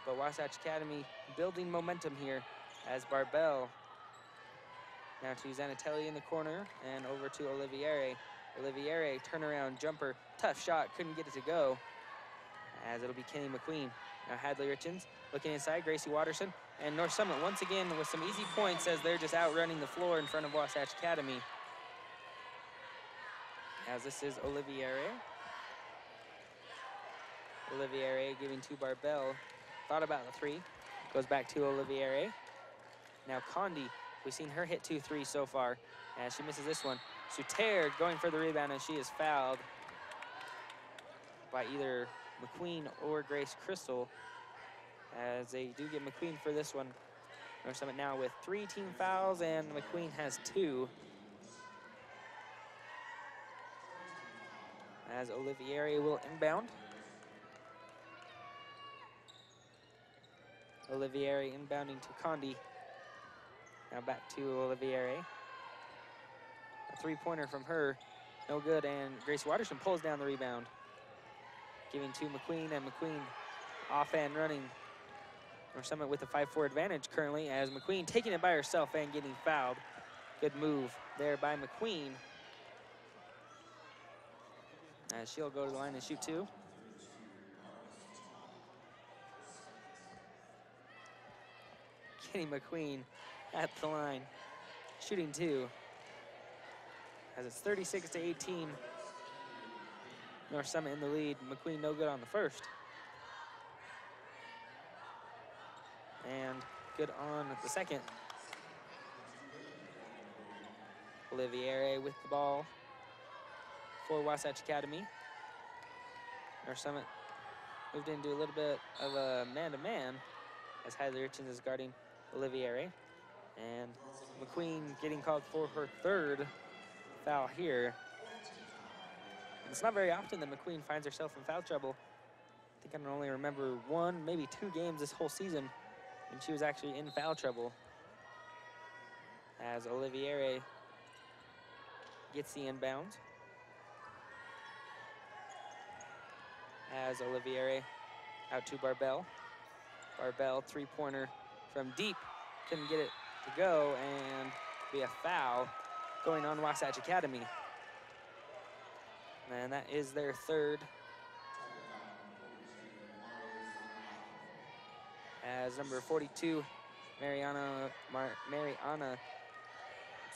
but Wasatch Academy building momentum here as Barbell now to Zanatelli in the corner and over to Olivieri. Olivieri, turnaround jumper, tough shot, couldn't get it to go, as it'll be Kenny McQueen. Now Hadley Richens looking inside, Gracie Watterson, and North Summit once again with some easy points as they're just outrunning the floor in front of Wasatch Academy. As this is Olivieri. Olivieri giving to Barbell. Thought about the three. Goes back to Olivieri. Now Condi, we've seen her hit 2 threes so far, and she misses this one. Suter going for the rebound, and she is fouled by either McQueen or Grace Crystal, as they do get McQueen for this one. North Summit now with 3 team fouls, and McQueen has 2. As Olivieri will inbound. Olivieri inbounding to Condi. Now back to Olivieri. A 3-pointer from her, no good, and Grace Watterson pulls down the rebound. Giving to McQueen, and McQueen off and running. North Summit with a 5-4 advantage currently, as McQueen taking it by herself and getting fouled. Good move there by McQueen, as she'll go to the line and shoot 2. Kenny McQueen at the line, shooting 2. As it's 36-18. North Summit in the lead. McQueen no good on the first. And good on the second. Olivieri with the ball for Wasatch Academy. North Summit moved into a little bit of a man-to-man as Hadley Richens is guarding Olivieri. And McQueen getting called for her 3rd foul here. And it's not very often that McQueen finds herself in foul trouble. I think I can only remember 1, maybe 2 games this whole season when she was actually in foul trouble. As Olivieri gets the inbound. As Olivieri out to Barbell. Barbell 3-pointer from deep. Couldn't get it to go, and be a foul going on Wasatch Academy. And that is their 3rd. As number 42, Mariana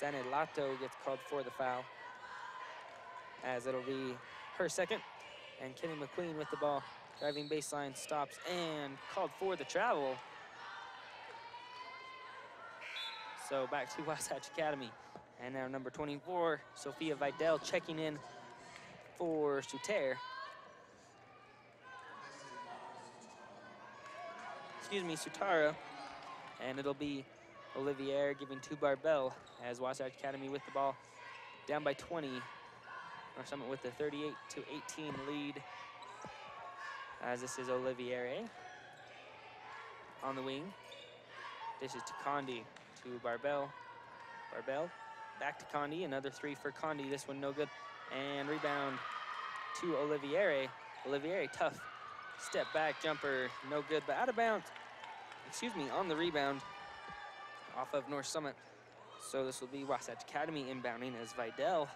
Zanelato gets called for the foul, as it'll be her 2nd. And Kenny McQueen with the ball, driving baseline, stops and called for the travel. So back to Wasatch Academy. And now number 24, Sophia Vidal checking in for Suter. Excuse me, Sutara. And it'll be Olivier giving to Barbell as Wasatch Academy with the ball down by 20. North Summit with the 38-18 lead, as this is Olivieri on the wing. Dishes to Condi, to Barbell. Barbell back to Condi, another 3 for Condi, this one no good. And rebound to Olivieri. Olivieri, tough step back jumper, no good, but out of bounds. Excuse me, on the rebound off of North Summit. So this will be Wasatch Academy inbounding as Vidal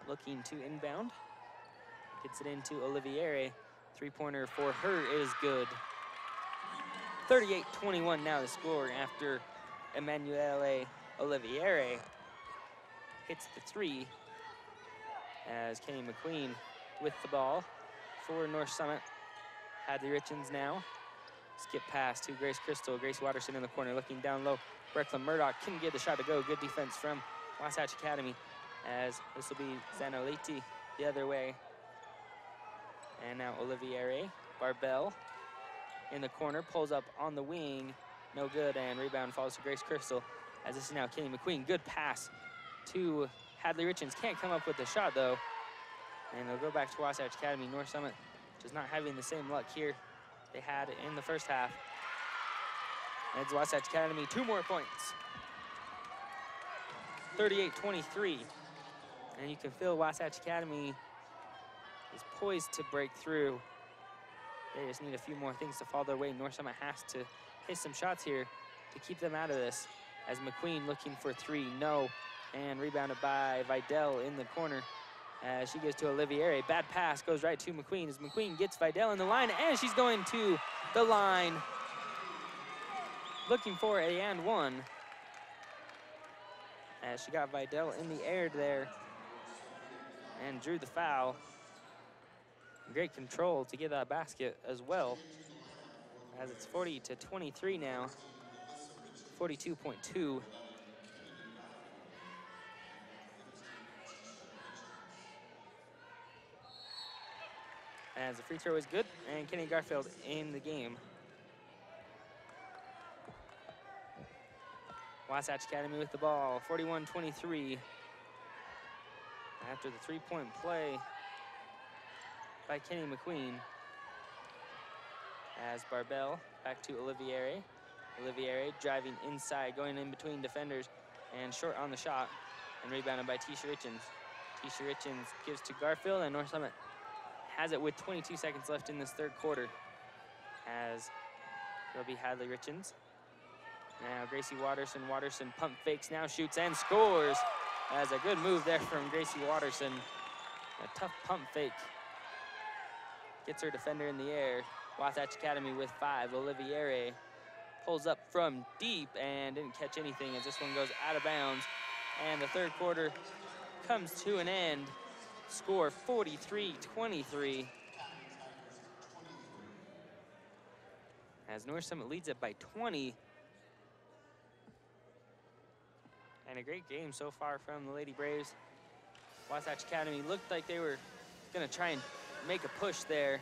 looking to inbound. Gets it into Olivieri. 3-pointer for her is good. 38-21 now the score after Emanuele Olivieri hits the 3, as Kenny McQueen with the ball for North Summit. Hadley Richens now. Skip pass to Grace Crystal. Grace Watterson in the corner looking down low. Brecklin Murdoch couldn't get the shot to go. Good defense from Wasatch Academy, as this will be Zanoliti the other way. And now Olivieri. Barbell in the corner, pulls up on the wing, no good, and rebound falls to Grace Crystal, as this is now Kenny McQueen. Good pass to Hadley Richens. Can't come up with the shot though. And they'll go back to Wasatch Academy. North Summit just not having the same luck here they had in the first half. Adds Wasatch Academy 2 more points. 38-23. And you can feel Wasatch Academy is poised to break through. They just need a few more things to fall their way. North Summit has to hit some shots here to keep them out of this. As McQueen looking for 3, no. And rebounded by Vidal in the corner. As she gives to Olivier. Bad pass goes right to McQueen as McQueen gets Vidal in the line, and she's going to the line. Looking for a and 1. As she got Vidal in the air there and drew the foul. Great control to get that basket as well. As it's 40-23 now. 42.2. As the free throw is good, and Kenny Garfield in the game. Wasatch Academy with the ball, 41-23. After the 3-point play by Kenny McQueen. As Barbell back to Olivier. Olivier driving inside, going in between defenders, and short on the shot, and rebounded by Tisha Richens. Tisha Richens gives to Garfield, and North Summit has it with 22 seconds left in this third quarter. As it'll be Hadley Richens. Now Gracie Watterson. Watterson pump fakes, now shoots and scores. As a good move there from Gracie Watterson. A tough pump fake. Gets her defender in the air. Wasatch Academy with 5. Olivier pulls up from deep and didn't catch anything as this one goes out of bounds. And the third quarter comes to an end. Score 43-23. As North Summit leads it by 20. And a great game so far from the Lady Braves. Wasatch Academy looked like they were gonna try and make a push there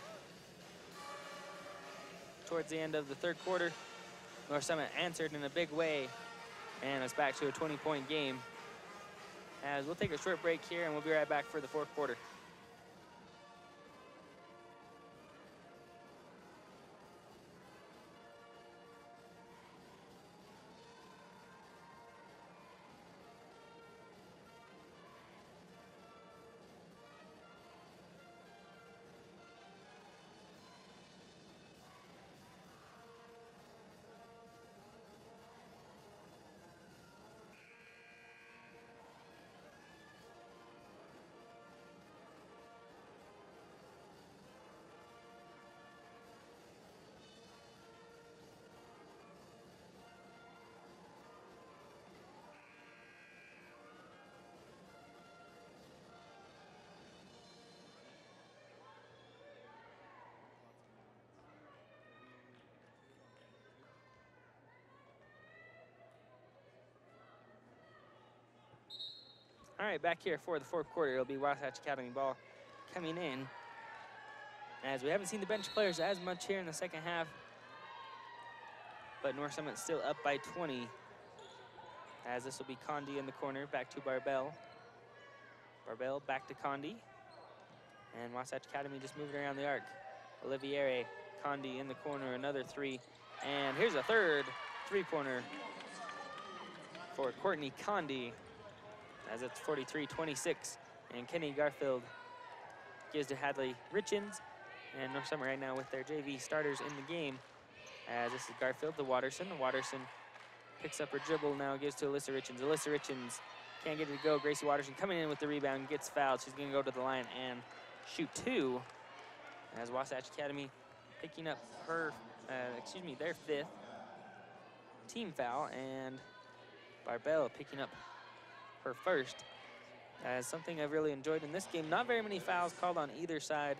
towards the end of the third quarter. North Summit answered in a big way, and it's back to a 20-point game. As we'll take a short break here, and we'll be right back for the fourth quarter. All right, back here for the fourth quarter. It'll be Wasatch Academy ball coming in. As we haven't seen the bench players as much here in the second half. But North Summit still up by 20. As this will be Condi in the corner, back to Barbell. Barbell back to Condi. And Wasatch Academy just moving around the arc. Olivier, Condi in the corner, another 3. And here's a third 3-pointer for Courtney Condi. As it's 43-26, and Kenny Garfield gives to Hadley Richens, and North Summit right now with their JV starters in the game. As this is Garfield to Watterson. Watterson picks up her dribble now, gives to Alyssa Richens. Alyssa Richens can't get it to go. Gracie Watterson coming in with the rebound, gets fouled. She's gonna go to the line and shoot 2. As Wasatch Academy picking up her, their 5th team foul, and Barbell picking up her first. As something I've really enjoyed in this game, not very many fouls called on either side,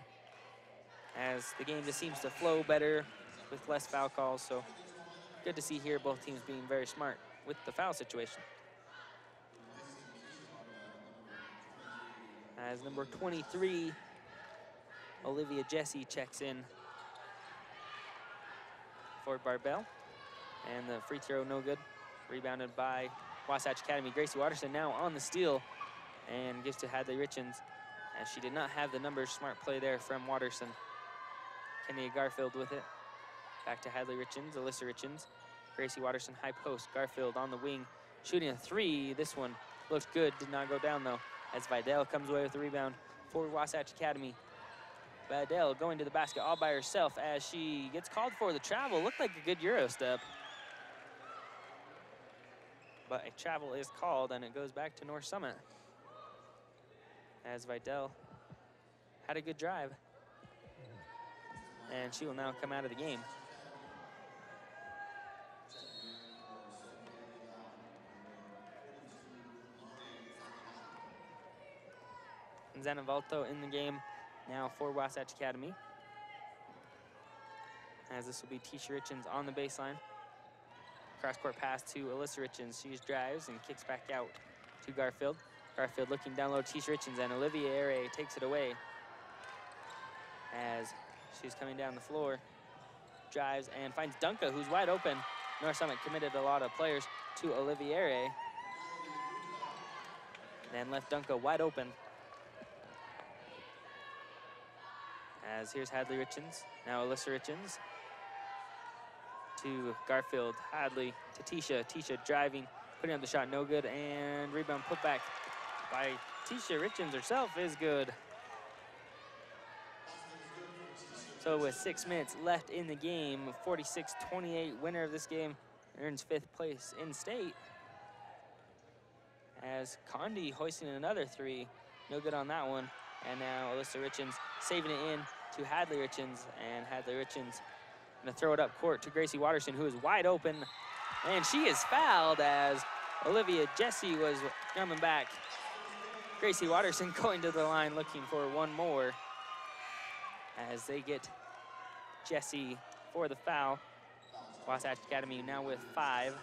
as the game just seems to flow better with less foul calls. So good to see here both teams being very smart with the foul situation. As number 23, Olivia Jesse checks in for Barbell, and the free throw no good. Rebounded by Wasatch Academy. Gracie Watterson now on the steal and gives to Hadley Richens, as she did not have the numbers. Smart play there from Watterson. Kenny Garfield with it. Back to Hadley Richens, Alyssa Richens. Gracie Watterson, high post. Garfield on the wing, shooting a three. This one looks good, did not go down though, as Vidal comes away with the rebound for Wasatch Academy. Vidal going to the basket all by herself as she gets called for the travel. Looked like a good Euro step. But a travel is called, and it goes back to North Summit, as Vidal had a good drive. And she will now come out of the game. Zanavalto in the game now for Wasatch Academy, as this will be Tisha Richens on the baseline. Cross-court pass to Alyssa Richens. She drives and kicks back out to Garfield. Garfield looking down low to Tisha Richens, and Olivia Ere takes it away as she's coming down the floor. Drives and finds Dunca, who's wide open. North Summit committed a lot of players to Olivia Ere, and left Dunca wide open. As here's Hadley Richens, now Alyssa Richens to Garfield, Hadley to Tisha. Tisha driving, putting up the shot, no good, and rebound put back by Tisha Richens herself is good. So with 6 minutes left in the game, 46-28, winner of this game earns 5th place in state. As Condi hoisting another three, no good on that one. And now Alyssa Richens saving it in to Hadley Richens, and Hadley Richens gonna throw it up court to Gracie Watterson, who is wide open, and she is fouled as Olivia Jesse was coming back. Gracie Watterson going to the line looking for one more, as they get Jesse for the foul. Wasatch Academy now with 5,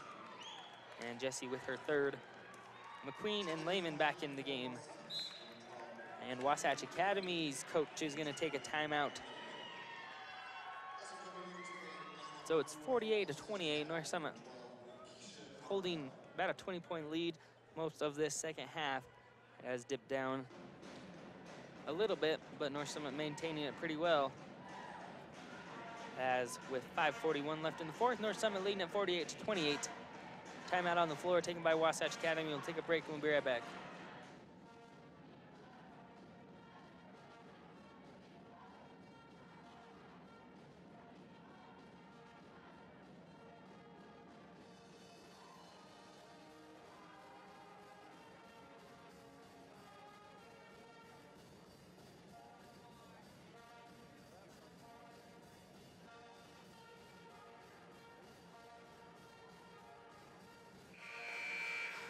and Jesse with her 3rd. McQueen and Lehman back in the game. And Wasatch Academy's coach is gonna take a timeout. So it's 48-28, North Summit holding about a 20-point lead most of this second half. Has dipped down a little bit, but North Summit maintaining it pretty well. As with 5:41 left in the 4th, North Summit leading at 48-28. Timeout on the floor taken by Wasatch Academy. We'll take a break and we'll be right back.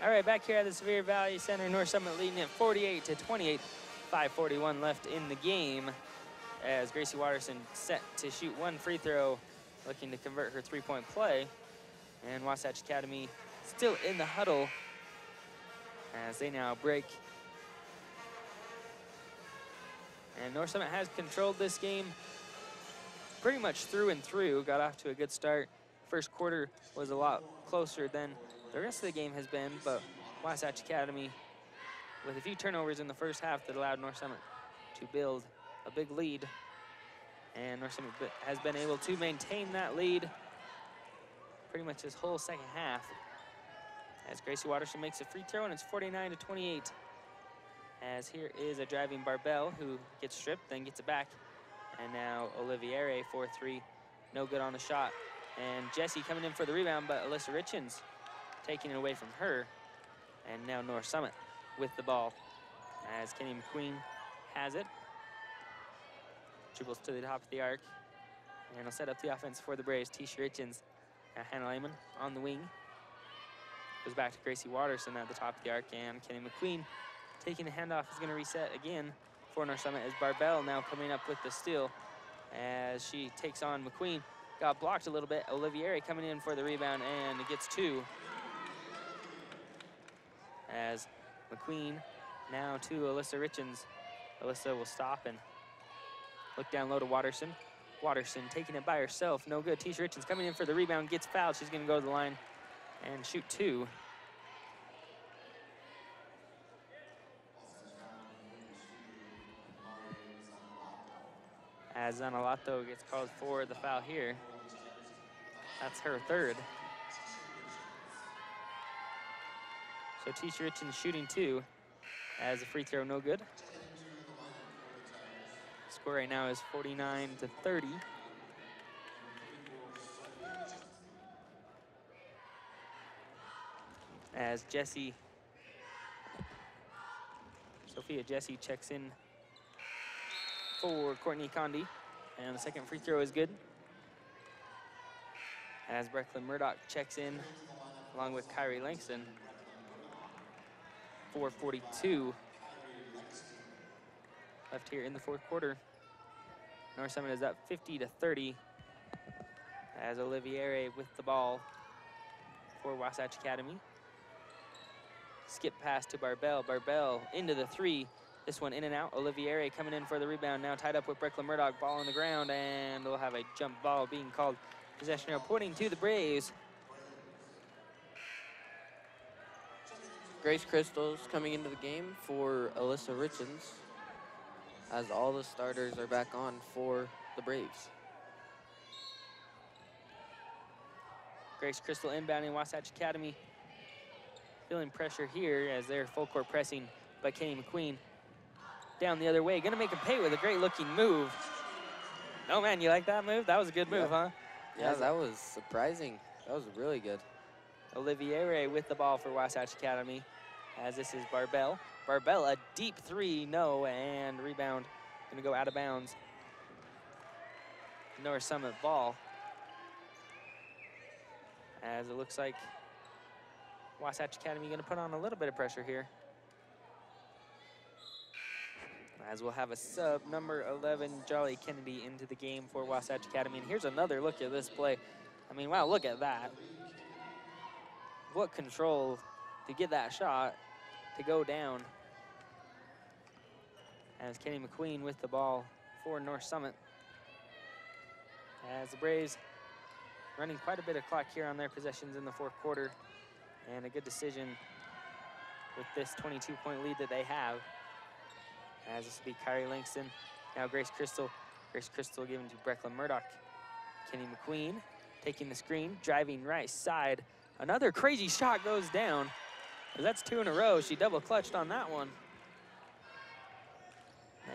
All right, back here at the Sevier Valley Center, North Summit leading at 48-28. 5:41 left in the game, as Gracie Watterson set to shoot one free throw, looking to convert her 3-point play. And Wasatch Academy still in the huddle as they now break. And North Summit has controlled this game pretty much through and through. Got off to a good start. First quarter was a lot closer than the rest of the game has been, but Wasatch Academy with a few turnovers in the first half that allowed North Summit to build a big lead. And North Summit has been able to maintain that lead pretty much this whole second half, as Gracie Watterson makes a free throw, and it's 49-28. As here is a driving Barbell who gets stripped, then gets it back. And now Oliviere for 3, no good on the shot. And Jesse coming in for the rebound, but Alyssa Richens taking it away from her. And now North Summit with the ball, as Kenny McQueen has it. Dribbles to the top of the arc, and will set up the offense for the Braves. Tisha Richens, Hannah Lehman on the wing. Goes back to Gracie Watterson at the top of the arc, and Kenny McQueen taking the handoff is going to reset again for North Summit, as Barbell now coming up with the steal as she takes on McQueen. Got blocked a little bit. Oliviere coming in for the rebound, and it gets 2. As McQueen now to Alyssa Richens. Alyssa will stop and look down low to Watterson. Watterson taking it by herself, no good. Tisha Richens coming in for the rebound, gets fouled. She's going to go to the line and shoot 2. As Zanalato gets called for the foul here. That's her 3rd. So Tisha Richens shooting 2 as a free throw no good. Score right now is 49-30. As Sophia Jesse checks in for Courtney Condi. And the second free throw is good. As Brecklin Murdoch checks in along with Kyrie Langston. 4:42 left here in the fourth quarter. North Summit is up 50-30 as Oliviere with the ball for Wasatch Academy. Skip pass to Barbell. Barbell into the 3. This one in and out. Oliviere coming in for the rebound. Now tied up with Brecklin Murdoch. Ball on the ground, and we'll have a jump ball being called. Possession arrow pointing to the Braves. Grace Crystal's coming into the game for Alyssa Richens, as all the starters are back on for the Braves. Grace Crystal inbounding Wasatch Academy. Feeling pressure here as they're full court pressing, but Kenny McQueen down the other way. Gonna make him pay with a great looking move. Oh man, you like that move? That was a good move, huh? Yeah, that was surprising. That was really good. Oliviere with the ball for Wasatch Academy, as this is Barbell. Barbell, a deep 3, no, and rebound gonna go out of bounds. North Summit ball. As it looks like Wasatch Academy gonna put on a little bit of pressure here. As we'll have a sub, number 11, Jolly Kennedy, into the game for Wasatch Academy. And here's another look at this play. I mean, wow, look at that. What control to get that shot to go down. As Kenny McQueen with the ball for North Summit. As the Braves running quite a bit of clock here on their possessions in the fourth quarter. And a good decision with this 22-point lead that they have. As this will be Kyrie Langston. Now Grace Crystal. Grace Crystal given to Brecklin Murdoch. Kenny McQueen taking the screen, driving right side. Another crazy shot goes down. That's 2 in a row. She double clutched on that one.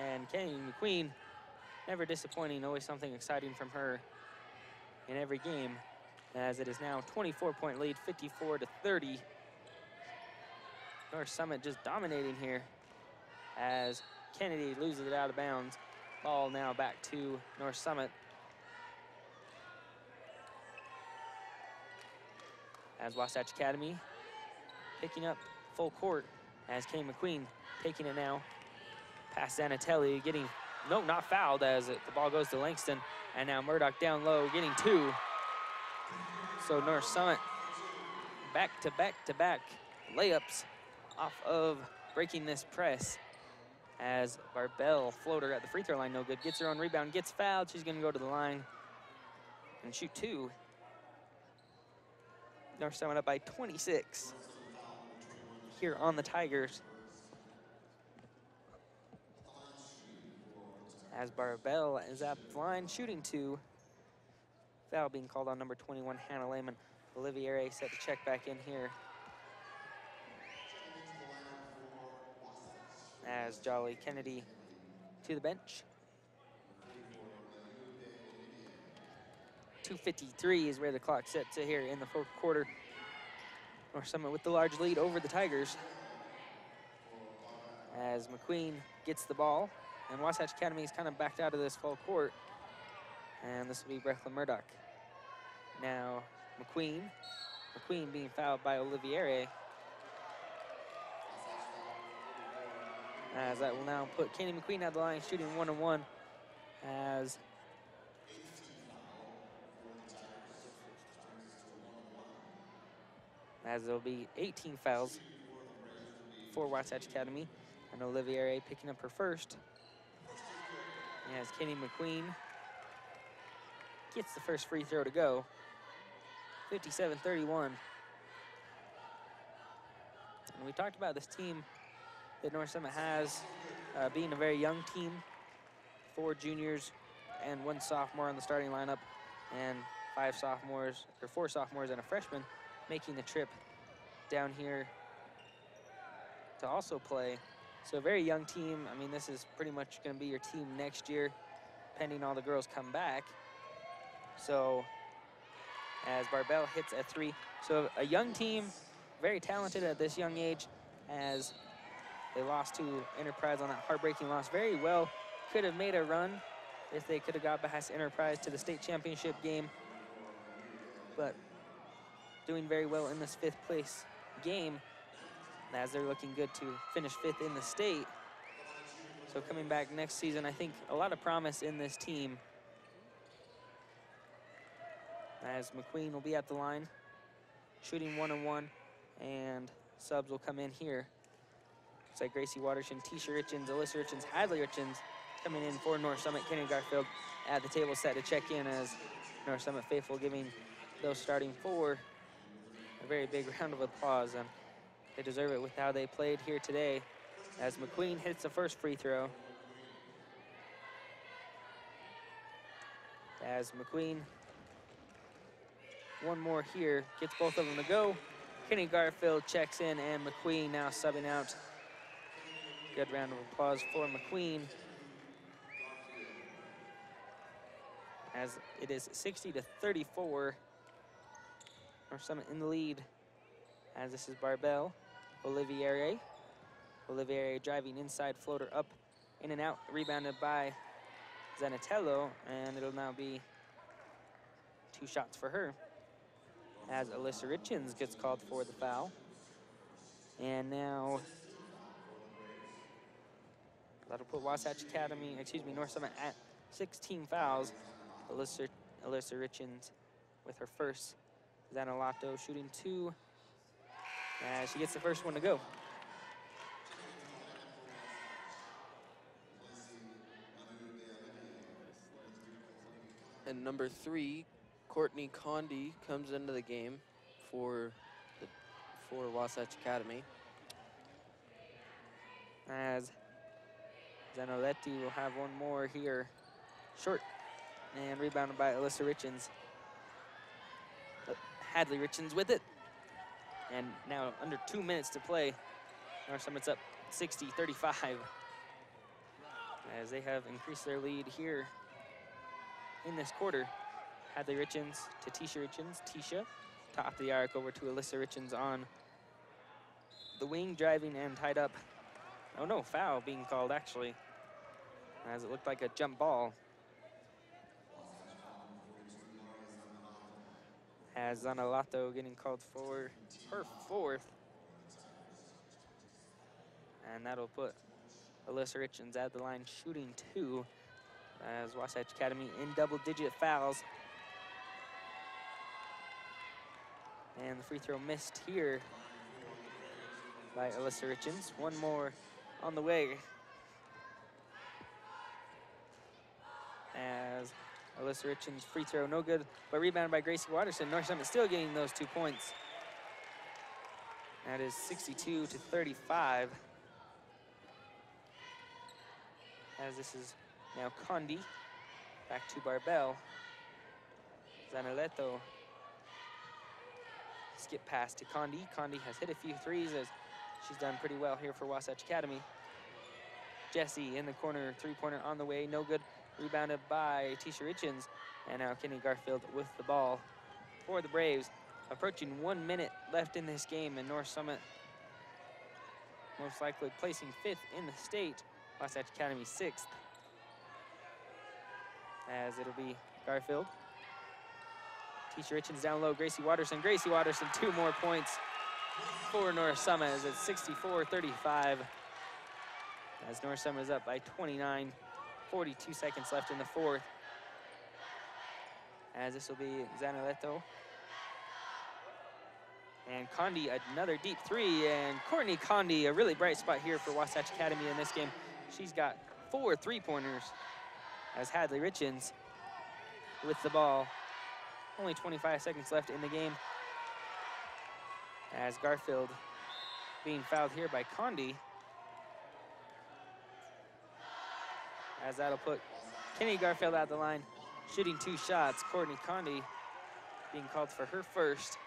And Kenny McQueen, never disappointing, always something exciting from her in every game. As it is now 24-point lead, 54-30. North Summit just dominating here as Kennedy loses it out of bounds. Ball now back to North Summit. As Wasatch Academy picking up full court as Kenny McQueen taking it now. Past Zanatelli, getting, nope, not fouled as the ball goes to Langston. And now Murdoch down low, getting 2. So North Summit back-to-back-to-back layups off of breaking this press. As Barbell, floater at the free throw line, no good. Gets her own rebound, gets fouled. She's gonna go to the line and shoot 2. North Summit up by 26 here on the Tigers. As Barbell is at the line, shooting 2. Foul being called on number 21, Hannah Lehman. Oliviere set to check back in here. As Jolly Kennedy to the bench. 2:53 is where the clock set to here in the fourth quarter. North Summit with the large lead over the Tigers. As McQueen gets the ball, and Wasatch Academy is kind of backed out of this full court. And this will be Brecklin Murdoch. Now McQueen being fouled by Oliviere. As that will now put Kenny McQueen out of the line, shooting 1-on-1 as there'll be 18 fouls for Wasatch Academy. And Oliviere picking up her first. As Kenny McQueen gets the first free throw to go. 57-31. And we talked about this team that North Summit has being a very young team. 4 juniors and 1 sophomore on the starting lineup, and 4 sophomores and a freshman making the trip down here to also play. So a very young team. I mean, this is pretty much going to be your team next year, pending all the girls come back. So as Barbell hits a 3. So a young team, very talented at this young age, as they lost to Enterprise on that heartbreaking loss. Very well could have made a run if they could have got past Enterprise to the state championship game. But doing very well in this 5th place game, as they're looking good to finish 5th in the state. So coming back next season, I think a lot of promise in this team. As McQueen will be at the line, shooting 1-on-1, and subs will come in here. Looks like Gracie Waterson, Tisha Richens, Alyssa Richens, Hadley Richens coming in for North Summit. Kenny Garfield at the table set to check in, as North Summit faithful giving those starting 4 a very big round of applause. And they deserve it with how they played here today, as McQueen hits the first free throw. As McQueen, one more here, gets both of them to go. Kenny Garfield checks in, and McQueen now subbing out. Good round of applause for McQueen, as it is 60-34. North Summit in the lead, as this is Barbell. Olivieri driving inside, floater up, in and out, rebounded by Zanatello, and it'll now be 2 shots for her, as Alyssa Richens gets called for the foul. And now that'll put North Summit at 16 fouls. Alyssa Richens with her first. Zanalato shooting 2, as she gets the first one to go. And number 3, Courtney Condi comes into the game for Wasatch Academy. As Zanoletti will have one more here, short, and rebounded by Alyssa Richens. Hadley Richens with it. And now under 2 minutes to play. North Summit's up 60-35. As they have increased their lead here in this quarter. Hadley Richens to Tisha Richens. Tisha, top of the arc over to Alyssa Richens on the wing, driving and tied up. Oh no, foul being called actually, as it looked like a jump ball. As Zanalato getting called for her 4th. And that'll put Alyssa Richens at the line shooting 2, as Wasatch Academy in double-digit fouls. And the free throw missed here by Alyssa Richens. One more on the way, as Alyssa Richens' free throw no good, but rebounded by Gracie Waterson. North Summit still getting those 2 points. That is 62-35. As this is now Condi, back to Barbell. Zanaletto, skip pass to Condi. Condi has hit a few threes, as she's done pretty well here for Wasatch Academy. Jessie in the corner, 3-pointer on the way, no good. Rebounded by Tisha Richens, and now Kenny Garfield with the ball for the Braves. Approaching 1 minute left in this game, and North Summit most likely placing 5th in the state. Wasatch Academy 6th, as it'll be Garfield. Tisha Richens down low, Gracie Waterson. Gracie Waterson, 2 more points for North Summit, as it's 64-35. As North Summit is up by 29, 42 seconds left in the 4th. As this will be Zanaletto. And Condi, another deep 3, and Courtney Condi, a really bright spot here for Wasatch Academy in this game. She's got 4 3-pointers, as Hadley Richens with the ball. Only 25 seconds left in the game, as Garfield being fouled here by Condi. As that'll put Kenny Garfield at the line, shooting 2 shots. Courtney Condi being called for her first.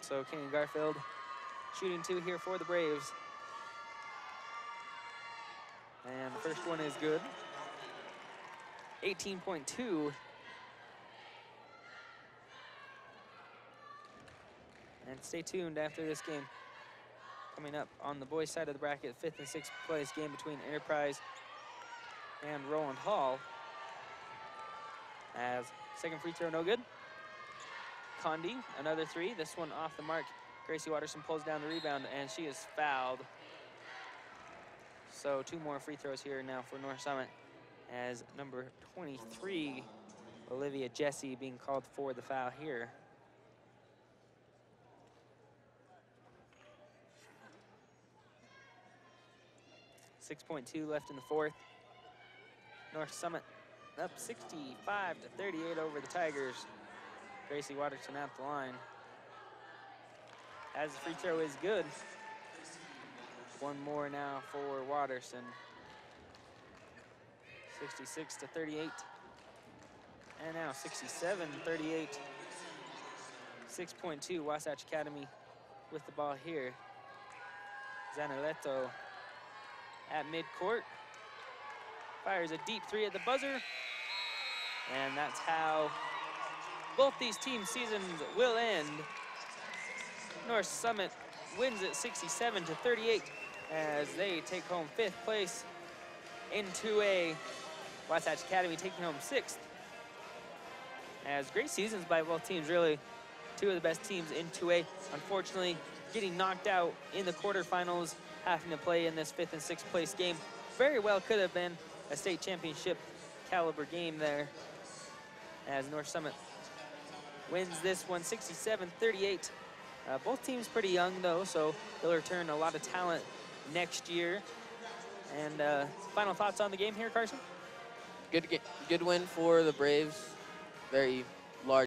So Kenny Garfield shooting 2 here for the Braves. And the first one is good. 18.2. And stay tuned after this game. Coming up on the boys' side of the bracket, 5th and 6th place game between Enterprise and Roland Hall. As second free throw, no good. Condi, another 3. This one off the mark. Gracie Watterson pulls down the rebound, and she is fouled. So 2 more free throws here now for North Summit, as number 23, Olivia Jesse, being called for the foul here. .2 left in the 4th. North Summit up 65-38 over the Tigers. Gracie Watterson at the line. As the free throw is good. 1 more now for Watterson. 66-38. And now 67-38. 6.2, Wasatch Academy with the ball here. Zanaletto at midcourt. Fires a deep 3 at the buzzer. And that's how both these team seasons will end. North Summit wins it 67-38 as they take home 5th place in 2A. Wasatch Academy taking home 6th. As great seasons by both teams, really 2 of the best teams in 2A. Unfortunately, getting knocked out in the quarterfinals, having to play in this 5th and 6th place game. Very well could have been a state championship caliber game there, as North Summit wins this one 67-38. Both teams pretty young though, so they'll return a lot of talent next year. And final thoughts on the game here, Carson? Good win for the Braves. Very